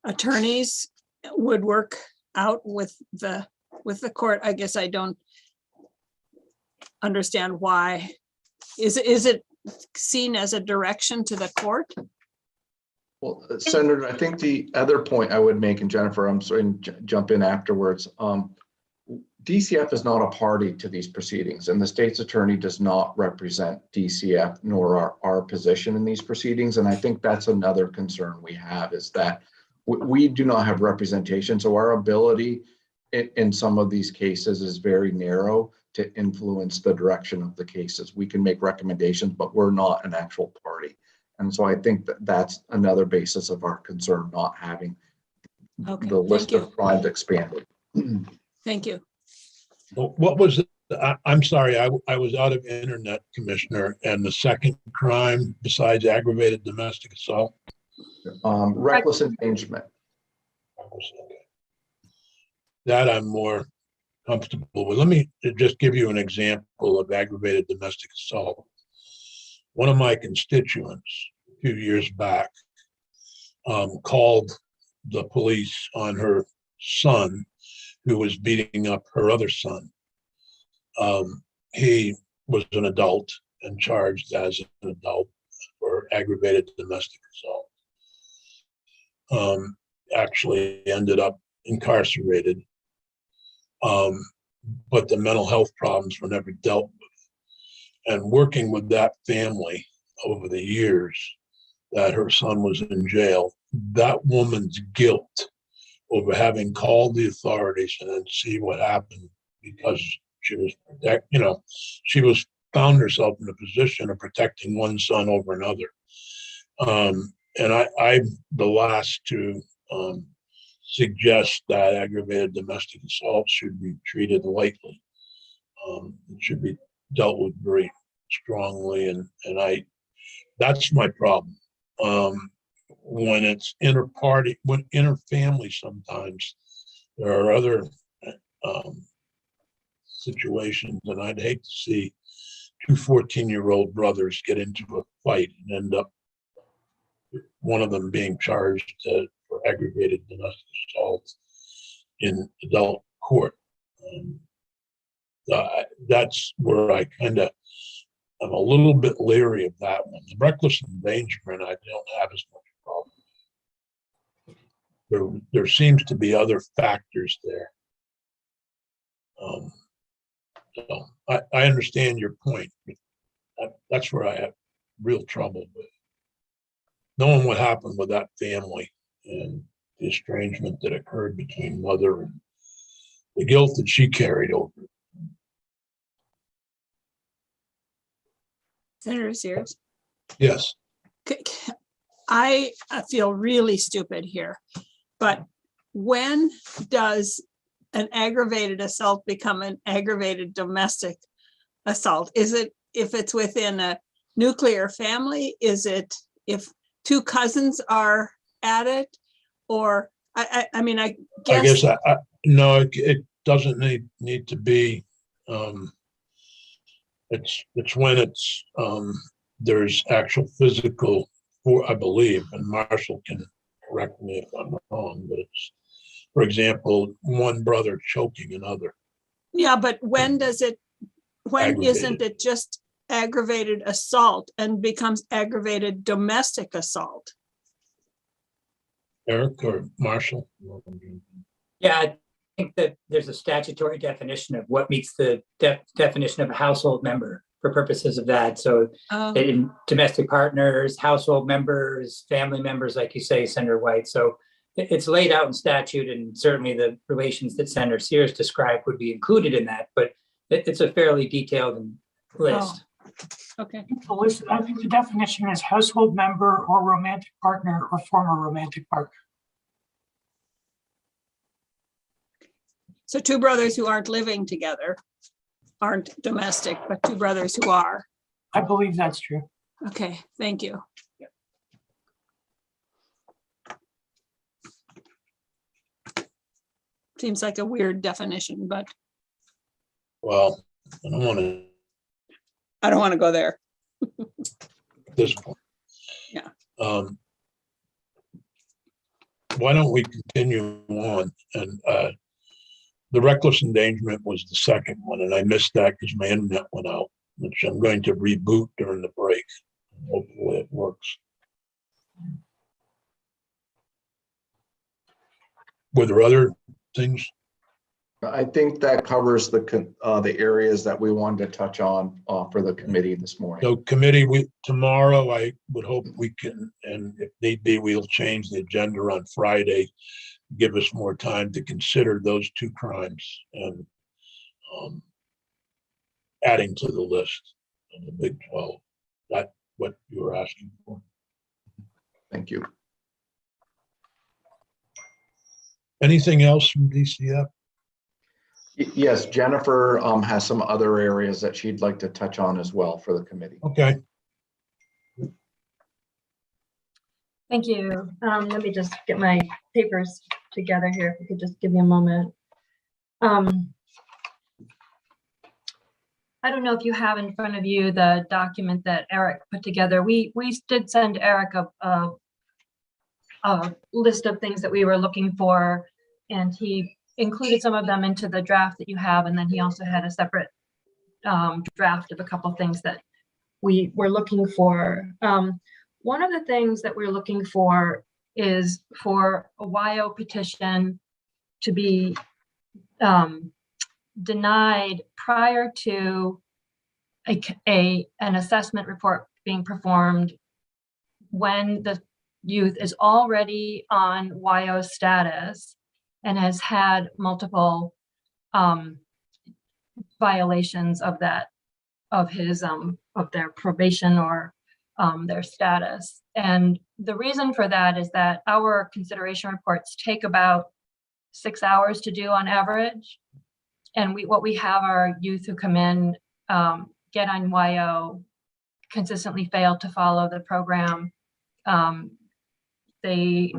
attorneys would work out with the court? I guess I don't understand why. Is it seen as a direction to the court? Well, Senator, I think the other point I would make, and Jennifer, I'm sorry, jump in afterwards. DCF is not a party to these proceedings, and the state's attorney does not represent DCF nor our position in these proceedings. And I think that's another concern we have, is that we do not have representation. So our ability in some of these cases is very narrow to influence the direction of the cases. We can make recommendations, but we're not an actual party. And so I think that's another basis of our concern, not having the list of crimes expanded. Thank you. Well, what was it? I'm sorry, I was out of internet, Commissioner, and the second crime besides aggravated domestic assault? Reckless endangerment. That I'm more comfortable with. Let me just give you an example of aggravated domestic assault. One of my constituents a few years back called the police on her son who was beating up her other son. He was an adult and charged as an adult for aggravated domestic assault. Actually ended up incarcerated, but the mental health problems were never dealt with. And working with that family over the years that her son was in jail, that woman's guilt over having called the authorities and then see what happened, because she was found herself in a position of protecting one son over another. And I'm the last to suggest that aggravated domestic assault should be treated lightly. It should be dealt with very strongly, and that's my problem. When it's inter-party, when inter-family, sometimes there are other situations, and I'd hate to see two 14-year-old brothers get into a fight and end up one of them being charged for aggravated domestic assault in adult court. That's where I kind of, I'm a little bit leery of that one. The reckless endangerment, I don't have as much problem. There seems to be other factors there. So I understand your point, but that's where I have real trouble with knowing what happened with that family and the estrangement that occurred between mother and the guilt that she carried over. Senator Sears. Yes. I feel really stupid here, but when does an aggravated assault become an aggravated domestic assault? Is it if it's within a nuclear family? Is it if two cousins are at it? Or I mean, I guess no, it doesn't need to be. It's when it's there's actual physical, I believe, and Marshall can correct me if I'm wrong, but it's, for example, one brother choking another. yeah, but when does it? When Aggravated. isn't it just aggravated assault and becomes aggravated domestic assault? Eric or Marshall? Yeah, I think that there's a statutory definition of what meets the definition of a household member for purposes of that. So in domestic partners, household members, family members, like you say, Senator White. So it's laid out in statute, and certainly the relations that Senator Sears described would be included in that, but it's a fairly detailed list. Okay. I think the definition is household member or romantic partner or former romantic partner. So two brothers who aren't living together aren't domestic, but two brothers who are. I believe that's true. Okay, thank you. Seems like a weird definition, but Well, I don't want to go there. at this point. Yeah. Why don't we continue on? And the reckless endangerment was the second one, and I missed that because my internet went out, which I'm going to reboot during the break. Hopefully it works. Were there other things? I think that covers the areas that we wanted to touch on for the committee this morning. So committee, tomorrow, I would hope we can, and if need be, we'll change the agenda on Friday, give us more time to consider those two crimes and adding to the list of the Big 12. That's what you were asking for. Thank you. Anything else from DCF? Yes, Jennifer has some other areas that she'd like to touch on as well for the committee. Okay. Thank you. Let me just get my papers together here. If you could just give me a moment. I don't know if you have in front of you the document that Eric put together. We did send Eric a list of things that we were looking for, and he included some of them into the draft that you have, and then he also had a separate draft of a couple of things that we were looking for. One of the things that we're looking for is for a YO petition to be denied prior to an assessment report being performed when the youth is already on YO status and has had multiple violations of their probation or their status. And the reason for that is that our consideration reports take about 6 hours to do on average. And what we have are youth who come in, get on YO, consistently fail to follow the program. They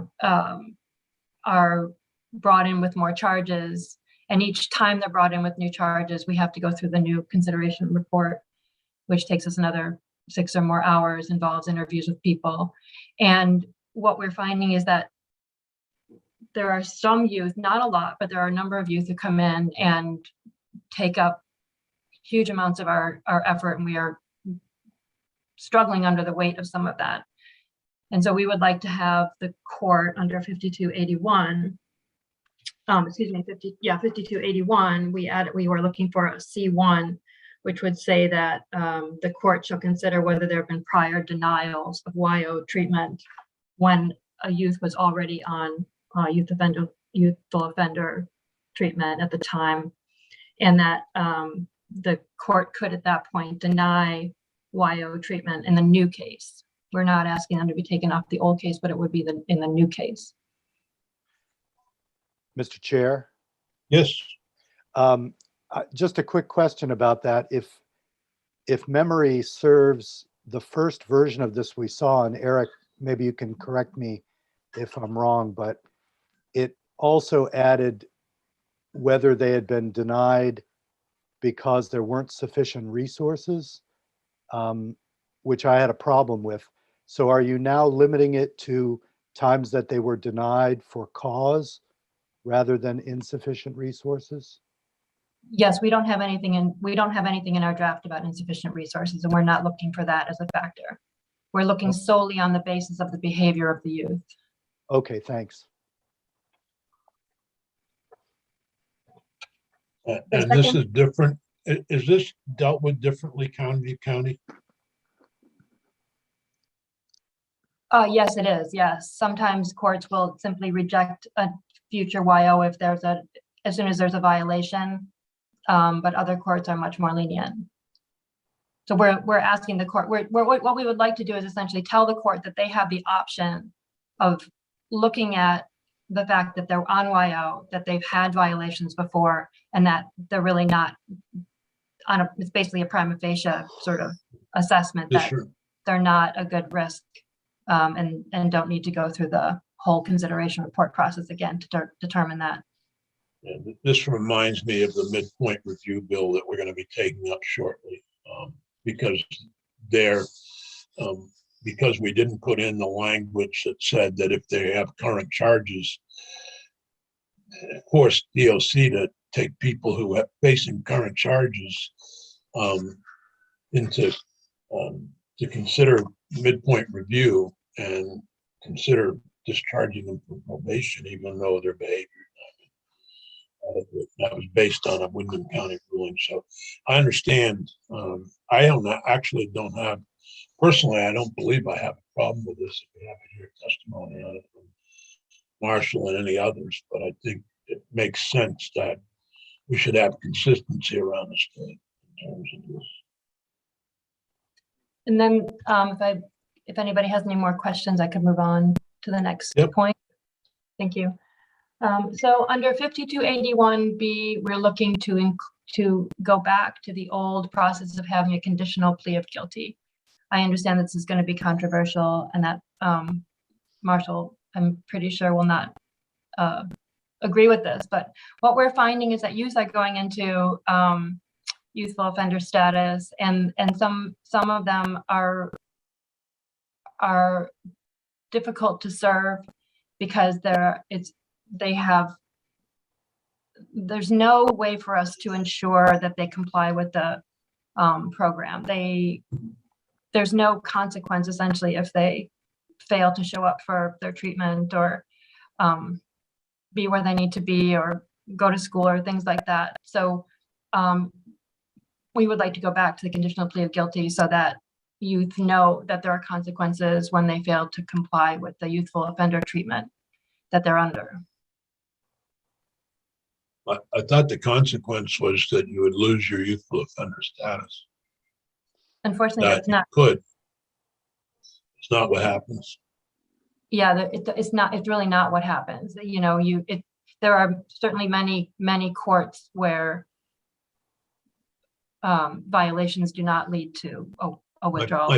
are brought in with more charges. And each time they're brought in with new charges, we have to go through the new consideration report which takes us another 6 or more hours, involves interviews with people. And what we're finding is that there are some youth, not a lot, but there are a number of youth who come in and take up huge amounts of our effort, and we are struggling under the weight of some of that. And so we would like to have the court under 5281, 5281, we were looking for a C1, which would say that the court shall consider whether there have been prior denials of YO treatment when a youth was already on youthful offender treatment at the time, and that the court could at that point deny YO treatment in the new case. We're not asking them to be taken off the old case, but it would be in the new case. Mr. Chair, Yes, just a quick question about that. If memory serves, the first version of this we saw, and Eric, maybe you can correct me if I'm wrong, but it also added whether they had been denied because there weren't sufficient resources, which I had a problem with. So are you now limiting it to times that they were denied for cause rather than insufficient resources? Yes, we don't have anything in our draft about insufficient resources, and we're not looking for that as a factor. We're looking solely on the basis of the behavior of the youth. Okay, thanks. and this is different. Is this dealt with differently county to county? Yes, it is. Yes. Sometimes courts will simply reject a future YO if as soon as there's a violation. But other courts are much more lenient. So we're asking the court, what we would like to do is essentially tell the court that they have the option of looking at the fact that they're on YO, that they've had violations before, and that they're really not it's basically a prima facie sort of assessment that they're not a good risk, and don't need to go through the whole consideration report process again to determine that. And this reminds me of the midpoint review bill that we're going to be taking up shortly, because because we didn't put in the language that said that if they have current charges, force DOC to take people who are facing current charges to consider midpoint review and consider discharging them from probation, even though their behavior that was based on a Windham County ruling. So I understand. I actually don't have, personally, I don't believe I have a problem with this if we have to hear testimony on it from Marshall and any others, but I think it makes sense that we should have consistency around the state in terms of this. And then if anybody has any more questions, I could move on to the next point. Thank you. So under 5281B, we're looking to go back to the old process of having a conditional plea of guilty. I understand this is going to be controversial, and that Marshall, I'm pretty sure, will not agree with this. But what we're finding is that youth are going into youthful offender status, and some of them are difficult to serve because there's no way for us to ensure that they comply with the program. There's no consequence essentially if they fail to show up for their treatment or be where they need to be or go to school or things like that. So we would like to go back to the conditional plea of guilty so that youth know that there are consequences when they fail to comply with the youthful offender treatment that they're under. I thought the consequence was that you would lose your youthful offender status. Unfortunately, it's not. It's not what happens. Yeah, it's not. It's really not what happens. You know, there are certainly many courts where violations do not lead to a withdrawal.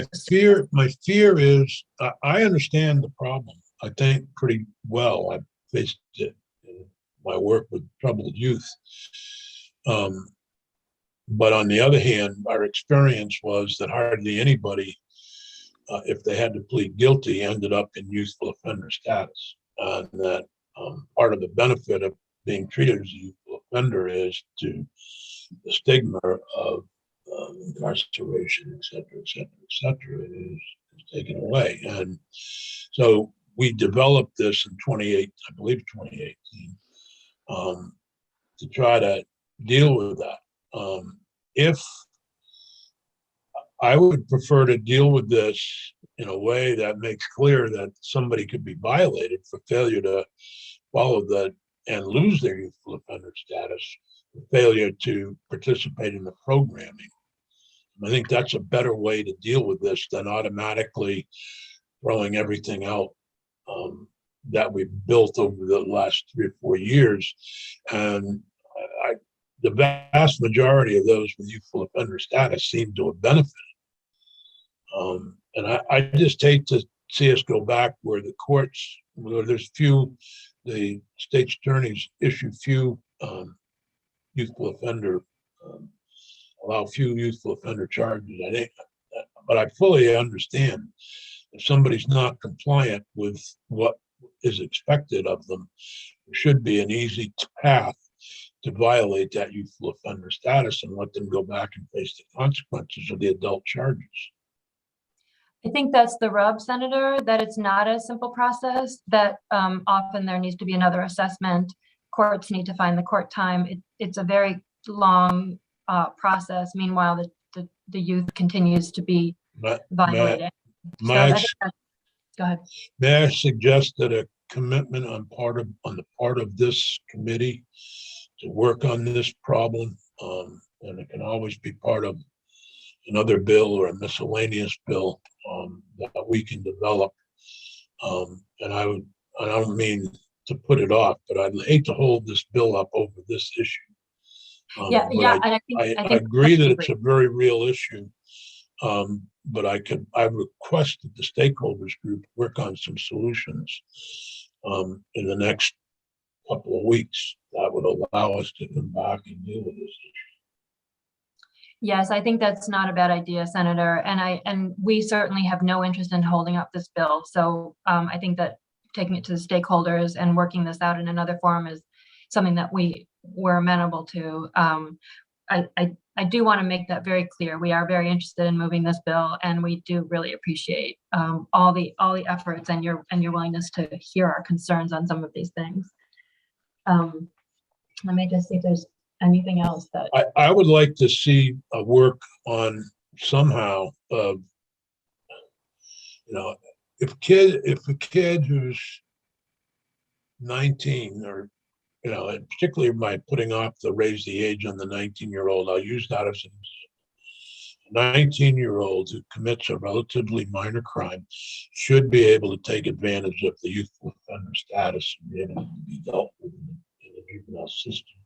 My fear is, I understand the problem. I think pretty well. I've faced it in my work with troubled youth. But on the other hand, our experience was that hardly anybody, if they had to plead guilty, ended up in youthful offender status. And that part of the benefit of being treated as a youthful offender is to the stigma of incarceration, et cetera, is taken away. And so we developed this in 2018, I believe 2018, to try to deal with that. If I would prefer to deal with this in a way that makes clear that somebody could be violated for failure to follow and lose their youthful offender status, failure to participate in the programming. I think that's a better way to deal with this than automatically throwing everything out that we've built over the last 3 or 4 years. And the vast majority of those with youthful offender status seem to have benefited. And I just hate to see us go back where the courts, where the state's attorneys issue few youthful offender, allow few youthful offender charges. I think, but I fully understand if somebody's not compliant with what is expected of them, there should be an easy path to violate that youthful offender status and let them go back and face the consequences of the adult charges. I think that's the rub, Senator, that it's not a simple process, that often there needs to be another assessment. Courts need to find the court time. It's a very long process. Meanwhile, the youth continues to be violated. Go ahead. May I suggest that a commitment on the part of this committee to work on this problem, and it can always be part of another bill or a miscellaneous bill that we can develop. And I don't mean to put it off, but I'd hate to hold this bill up over this issue. I agree that it's a very real issue. But I requested the stakeholders group work on some solutions in the next couple of weeks that would allow us to come back and deal with this issue. Yes, I think that's not a bad idea, Senator. And we certainly have no interest in holding up this bill. So I think that taking it to the stakeholders and working this out in another forum is something that we're amenable to. I do want to make that very clear. We are very interested in moving this bill, and we do really appreciate all the efforts and your willingness to hear our concerns on some of these things. Let me just see if there's anything else that I would like to see a work on somehow of, if a kid who's 19 or, and particularly by putting off the raise the age on the 19-year-old, I'll use that as a 19-year-old who commits a relatively minor crime should be able to take advantage of the youthful offender status and be able to be dealt with in the juvenile system.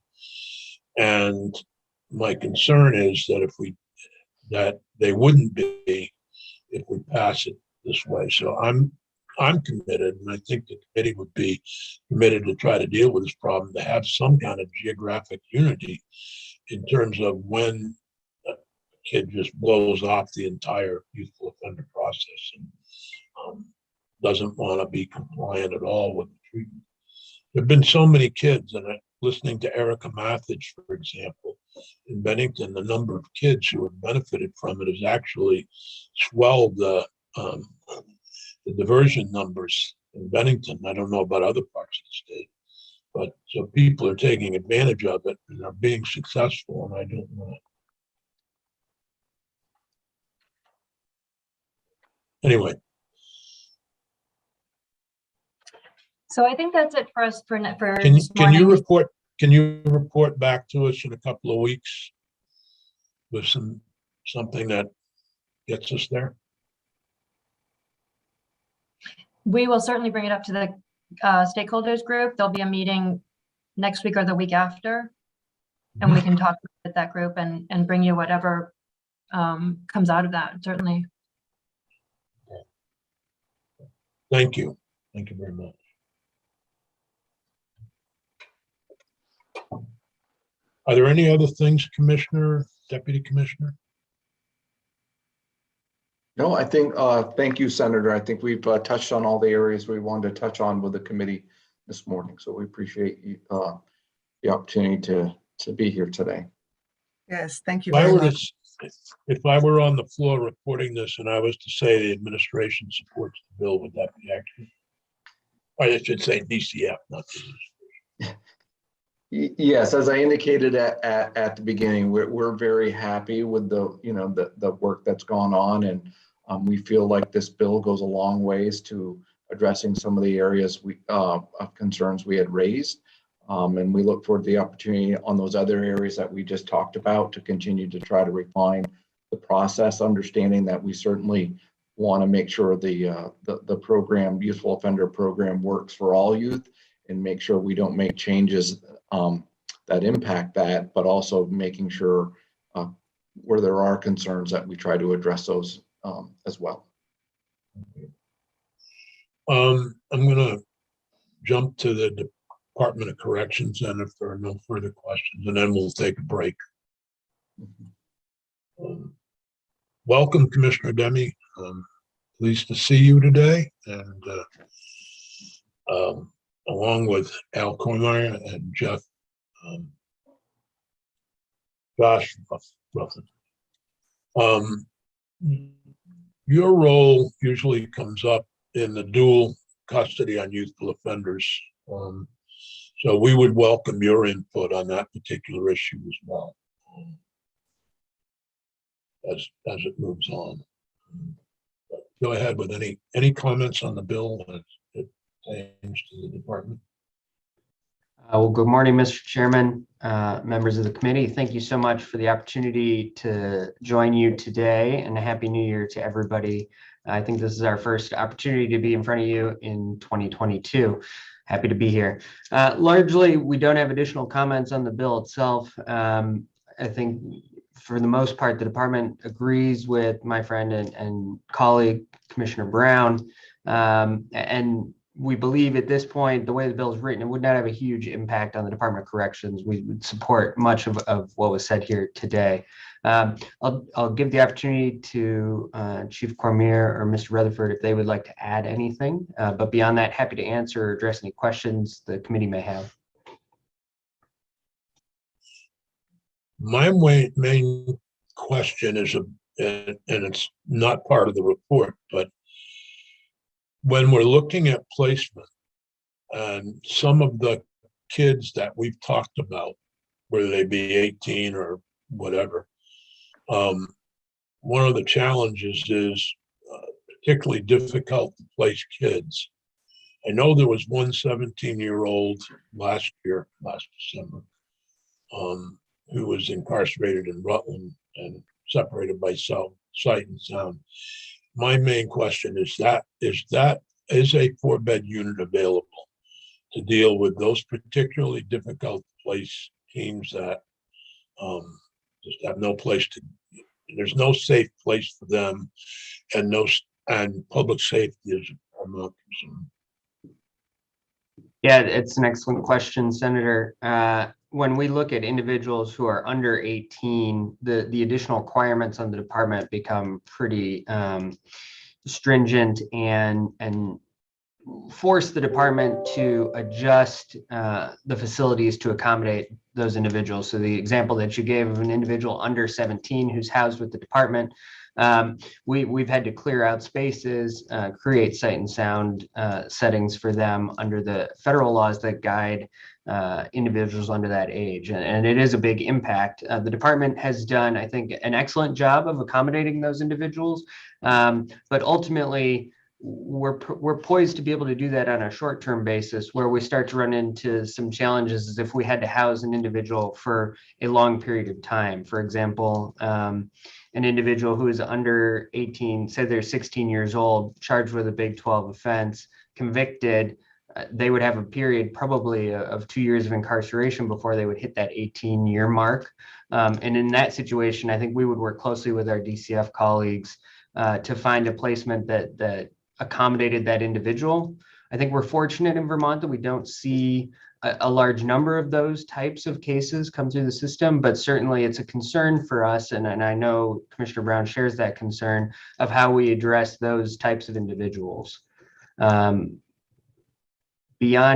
And my concern is that they wouldn't be if we pass it this way. So I'm committed, and I think the committee would be committed to try to deal with this problem, to have some kind of geographic unity in terms of when a kid just blows off the entire youthful offender process and doesn't want to be compliant at all with the treatment. There have been so many kids, and listening to Erica Mathage, for example, in Bennington, the number of kids who have benefited from it has actually swelled the diversion numbers in Bennington. I don't know about other parts of the state, but so people are taking advantage of it and are being successful, and I don't want it. Anyway. So I think that's it for us for Can you report back to us in a couple of weeks with something that gets us there? We will certainly bring it up to the stakeholders group. There'll be a meeting next week or the week after, and we can talk with that group and bring you whatever comes out of that, certainly. Thank you. Thank you very much. Are there any other things, Commissioner, Deputy Commissioner? No, I think, thank you, Senator. I think we've touched on all the areas we wanted to touch on with the committee this morning. So we appreciate you, the opportunity to be here today. Yes, thank you If I very were much. if I were on the floor reporting this and I was to say the administration supports the bill, would that be accurate? Or I should say DCF, not the Yes, as I indicated at the beginning, we're very happy with the work that's gone on, and we feel like this bill goes a long ways to addressing some of the areas of concerns we had raised. And we look forward to the opportunity on those other areas that we just talked about to continue to try to refine the process, understanding that we certainly want to make sure the program, Youthful Offender Program, works for all youth, and make sure we don't make changes that impact that, but also making sure where there are concerns that we try to address those as well. I'm going to jump to the Department of Corrections, and if there are no further questions, and then we'll take a break. Welcome, Commissioner Demi. Pleased to see you today, and along with Al Cormier and Josh Ruffin. Your role usually comes up in the dual custody on youthful offenders. So we would welcome your input on that particular issue as well, as it moves on. But go ahead with any comments on the bill as it pertains to the department. Well, good morning, Mr. Chairman, members of the committee. Thank you so much for the opportunity to join you today, and a Happy New Year to everybody. I think this is our first opportunity to be in front of you in 2022. Happy to be here. Largely, we don't have additional comments on the bill itself. I think for the most part, the department agrees with my friend and colleague, Commissioner Brown, and we believe at this point, the way the bill is written, it would not have a huge impact on the Department of Corrections. We would support much of what was said here today. I'll give the opportunity to Chief Cormier or Mr. Rutherford if they would like to add anything. But beyond that, happy to answer or address any questions the committee may have. My main question is, and it's not part of the report, but when we're looking at placement and some of the kids that we've talked about, whether they be 18 or whatever, one of the challenges is particularly difficult to place kids. I know there was one 17-year-old last December, who was incarcerated in Rutland and separated by sight and sound. My main question is a 4-bed unit available to deal with those particularly difficult to place teams that just have no place to, there's no safe place for them, and public safety is paramount concern. Yeah, it's an excellent question, Senator. When we look at individuals who are under 18, the additional requirements on the department become pretty stringent and force the department to adjust the facilities to accommodate those individuals. So the example that you gave of an individual under 17 who's housed with the department, we've had to clear out spaces, create sight and sound settings for them under the federal laws that guide individuals under that age. And it is a big impact. The department has done, I think, an excellent job of accommodating those individuals. But ultimately, we're poised to be able to do that on a short-term basis. Where we start to run into some challenges is if we had to house an individual for a long period of time. For example, an individual who is under 18, say they're 16 years old, charged with a Big 12 offense, convicted, they would have a period probably of 2 years of incarceration before they would hit that 18-year mark. And in that situation, I think we would work closely with our DCF colleagues to find a placement that accommodated that individual. I think we're fortunate in Vermont that we don't see a large number of those types of cases come through the system, but certainly it's a concern for us, and I know Commissioner Brown shares that concern of how we address those types of individuals. Beyond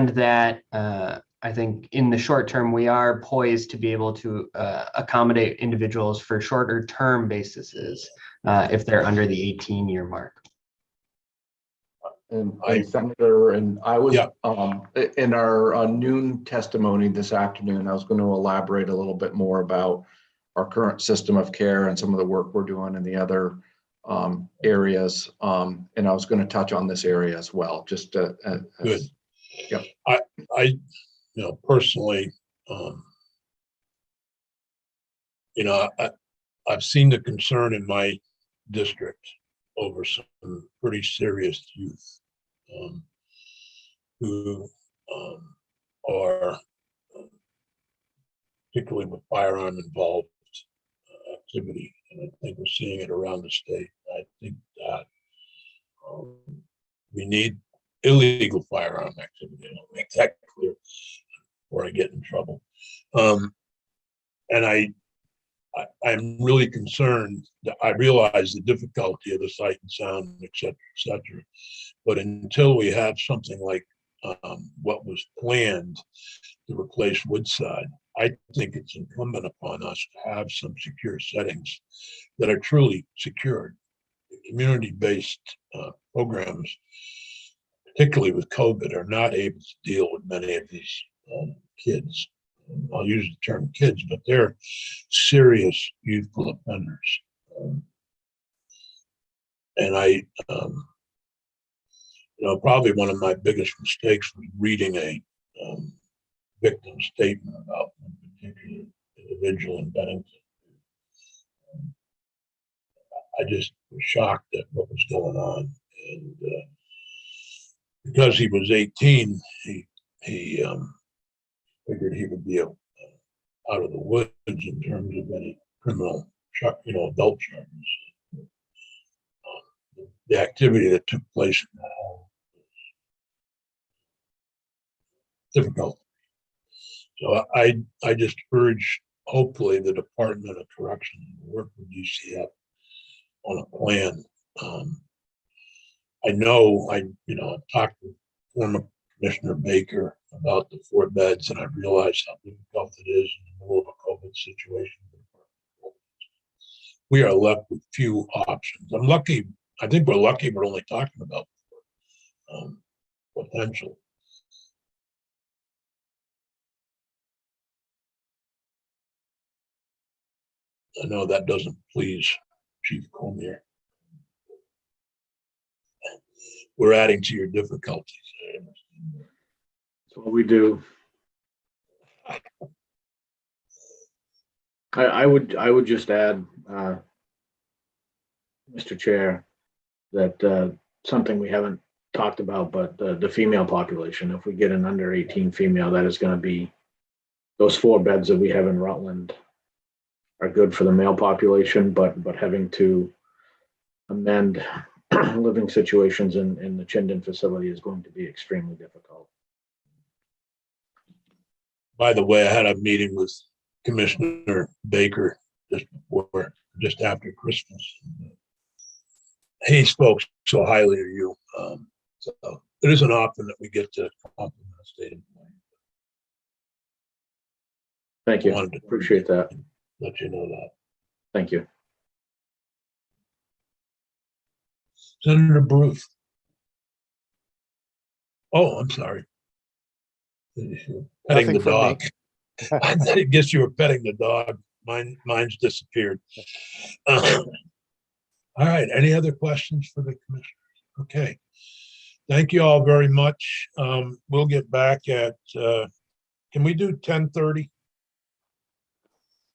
that, I think in the short term, we are poised to be able to accommodate individuals for shorter term bases if they're under the 18-year mark. And Senator, and I was, Yeah. in our noon testimony this afternoon, I was going to elaborate a little bit more about our current system of care and some of the work we're doing in the other areas. And I was going to touch on this area as well, just to, Good. Yep. I personally, I've seen the concern in my district over some pretty serious youth who are particularly with firearm involved activity, and I think we're seeing it around the state. I think that we need illegal firearm activity. I'll make that clear before I get in trouble. And I'm really concerned that I realize the difficulty of the sight and sound, et cetera, but until we have something like what was planned to replace Woodside, I think it's incumbent upon us to have some secure settings that are truly secured. Community-based programs, particularly with COVID, are not able to deal with many of these kids. I'll use the term kids, but they're serious youthful offenders. And I, probably one of my biggest mistakes was reading a victim statement about one particular individual in Bennington. I just was shocked at what was going on. And because he was 18, he figured he would be out of the woods in terms of any criminal, adult charges. The activity that took place in that home was difficult. So I just urge, hopefully, the Department of Corrections to work with DCF on a plan. I know I've talked to former Commissioner Baker about the 4 beds, and I realized how difficult it is in the middle of a COVID situation. We are left with few options. I'm lucky. I think we're lucky we're only talking about potential. I know that doesn't please Chief Cormier. We're adding to your difficulties. That's what we do. I would just add, Mr. Chair, that something we haven't talked about, but the female population. If we get an under 18 female, that is going to be those 4 beds that we have in Rutland are good for the male population, but having to amend living situations in the Chinden facility is going to be extremely difficult. By the way, I had a meeting with Commissioner Baker just after Christmas. He spoke so highly of you. So it isn't often that we get to compliment a state employee. Thank you. I wanted to Appreciate that. let you know that. Thank you. Senator Bruce. Oh, I'm sorry. Petting Nothing the from me. dog. I guess you were petting the dog. Mine's disappeared. All right. Any other questions for the commissioners? Okay. Thank you all very much. We'll get back at, can we do 10:30?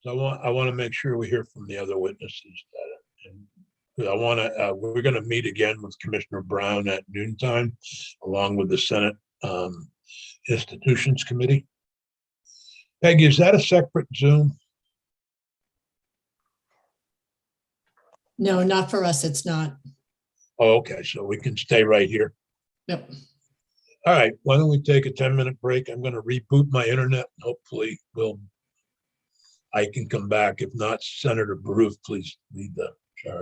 So I want to make sure we hear from the other witnesses. We're going to meet again with Commissioner Brown at noontime, along with the Senate Institutions Committee. Peggy, is that a separate Zoom? No, not for us. It's not. Oh, okay. So we can stay right here. Yep. All right, why don't we take a 10-minute break? I'm going to reboot my internet. Hopefully I can come back. If not, Senator Baruf, please lead the charge.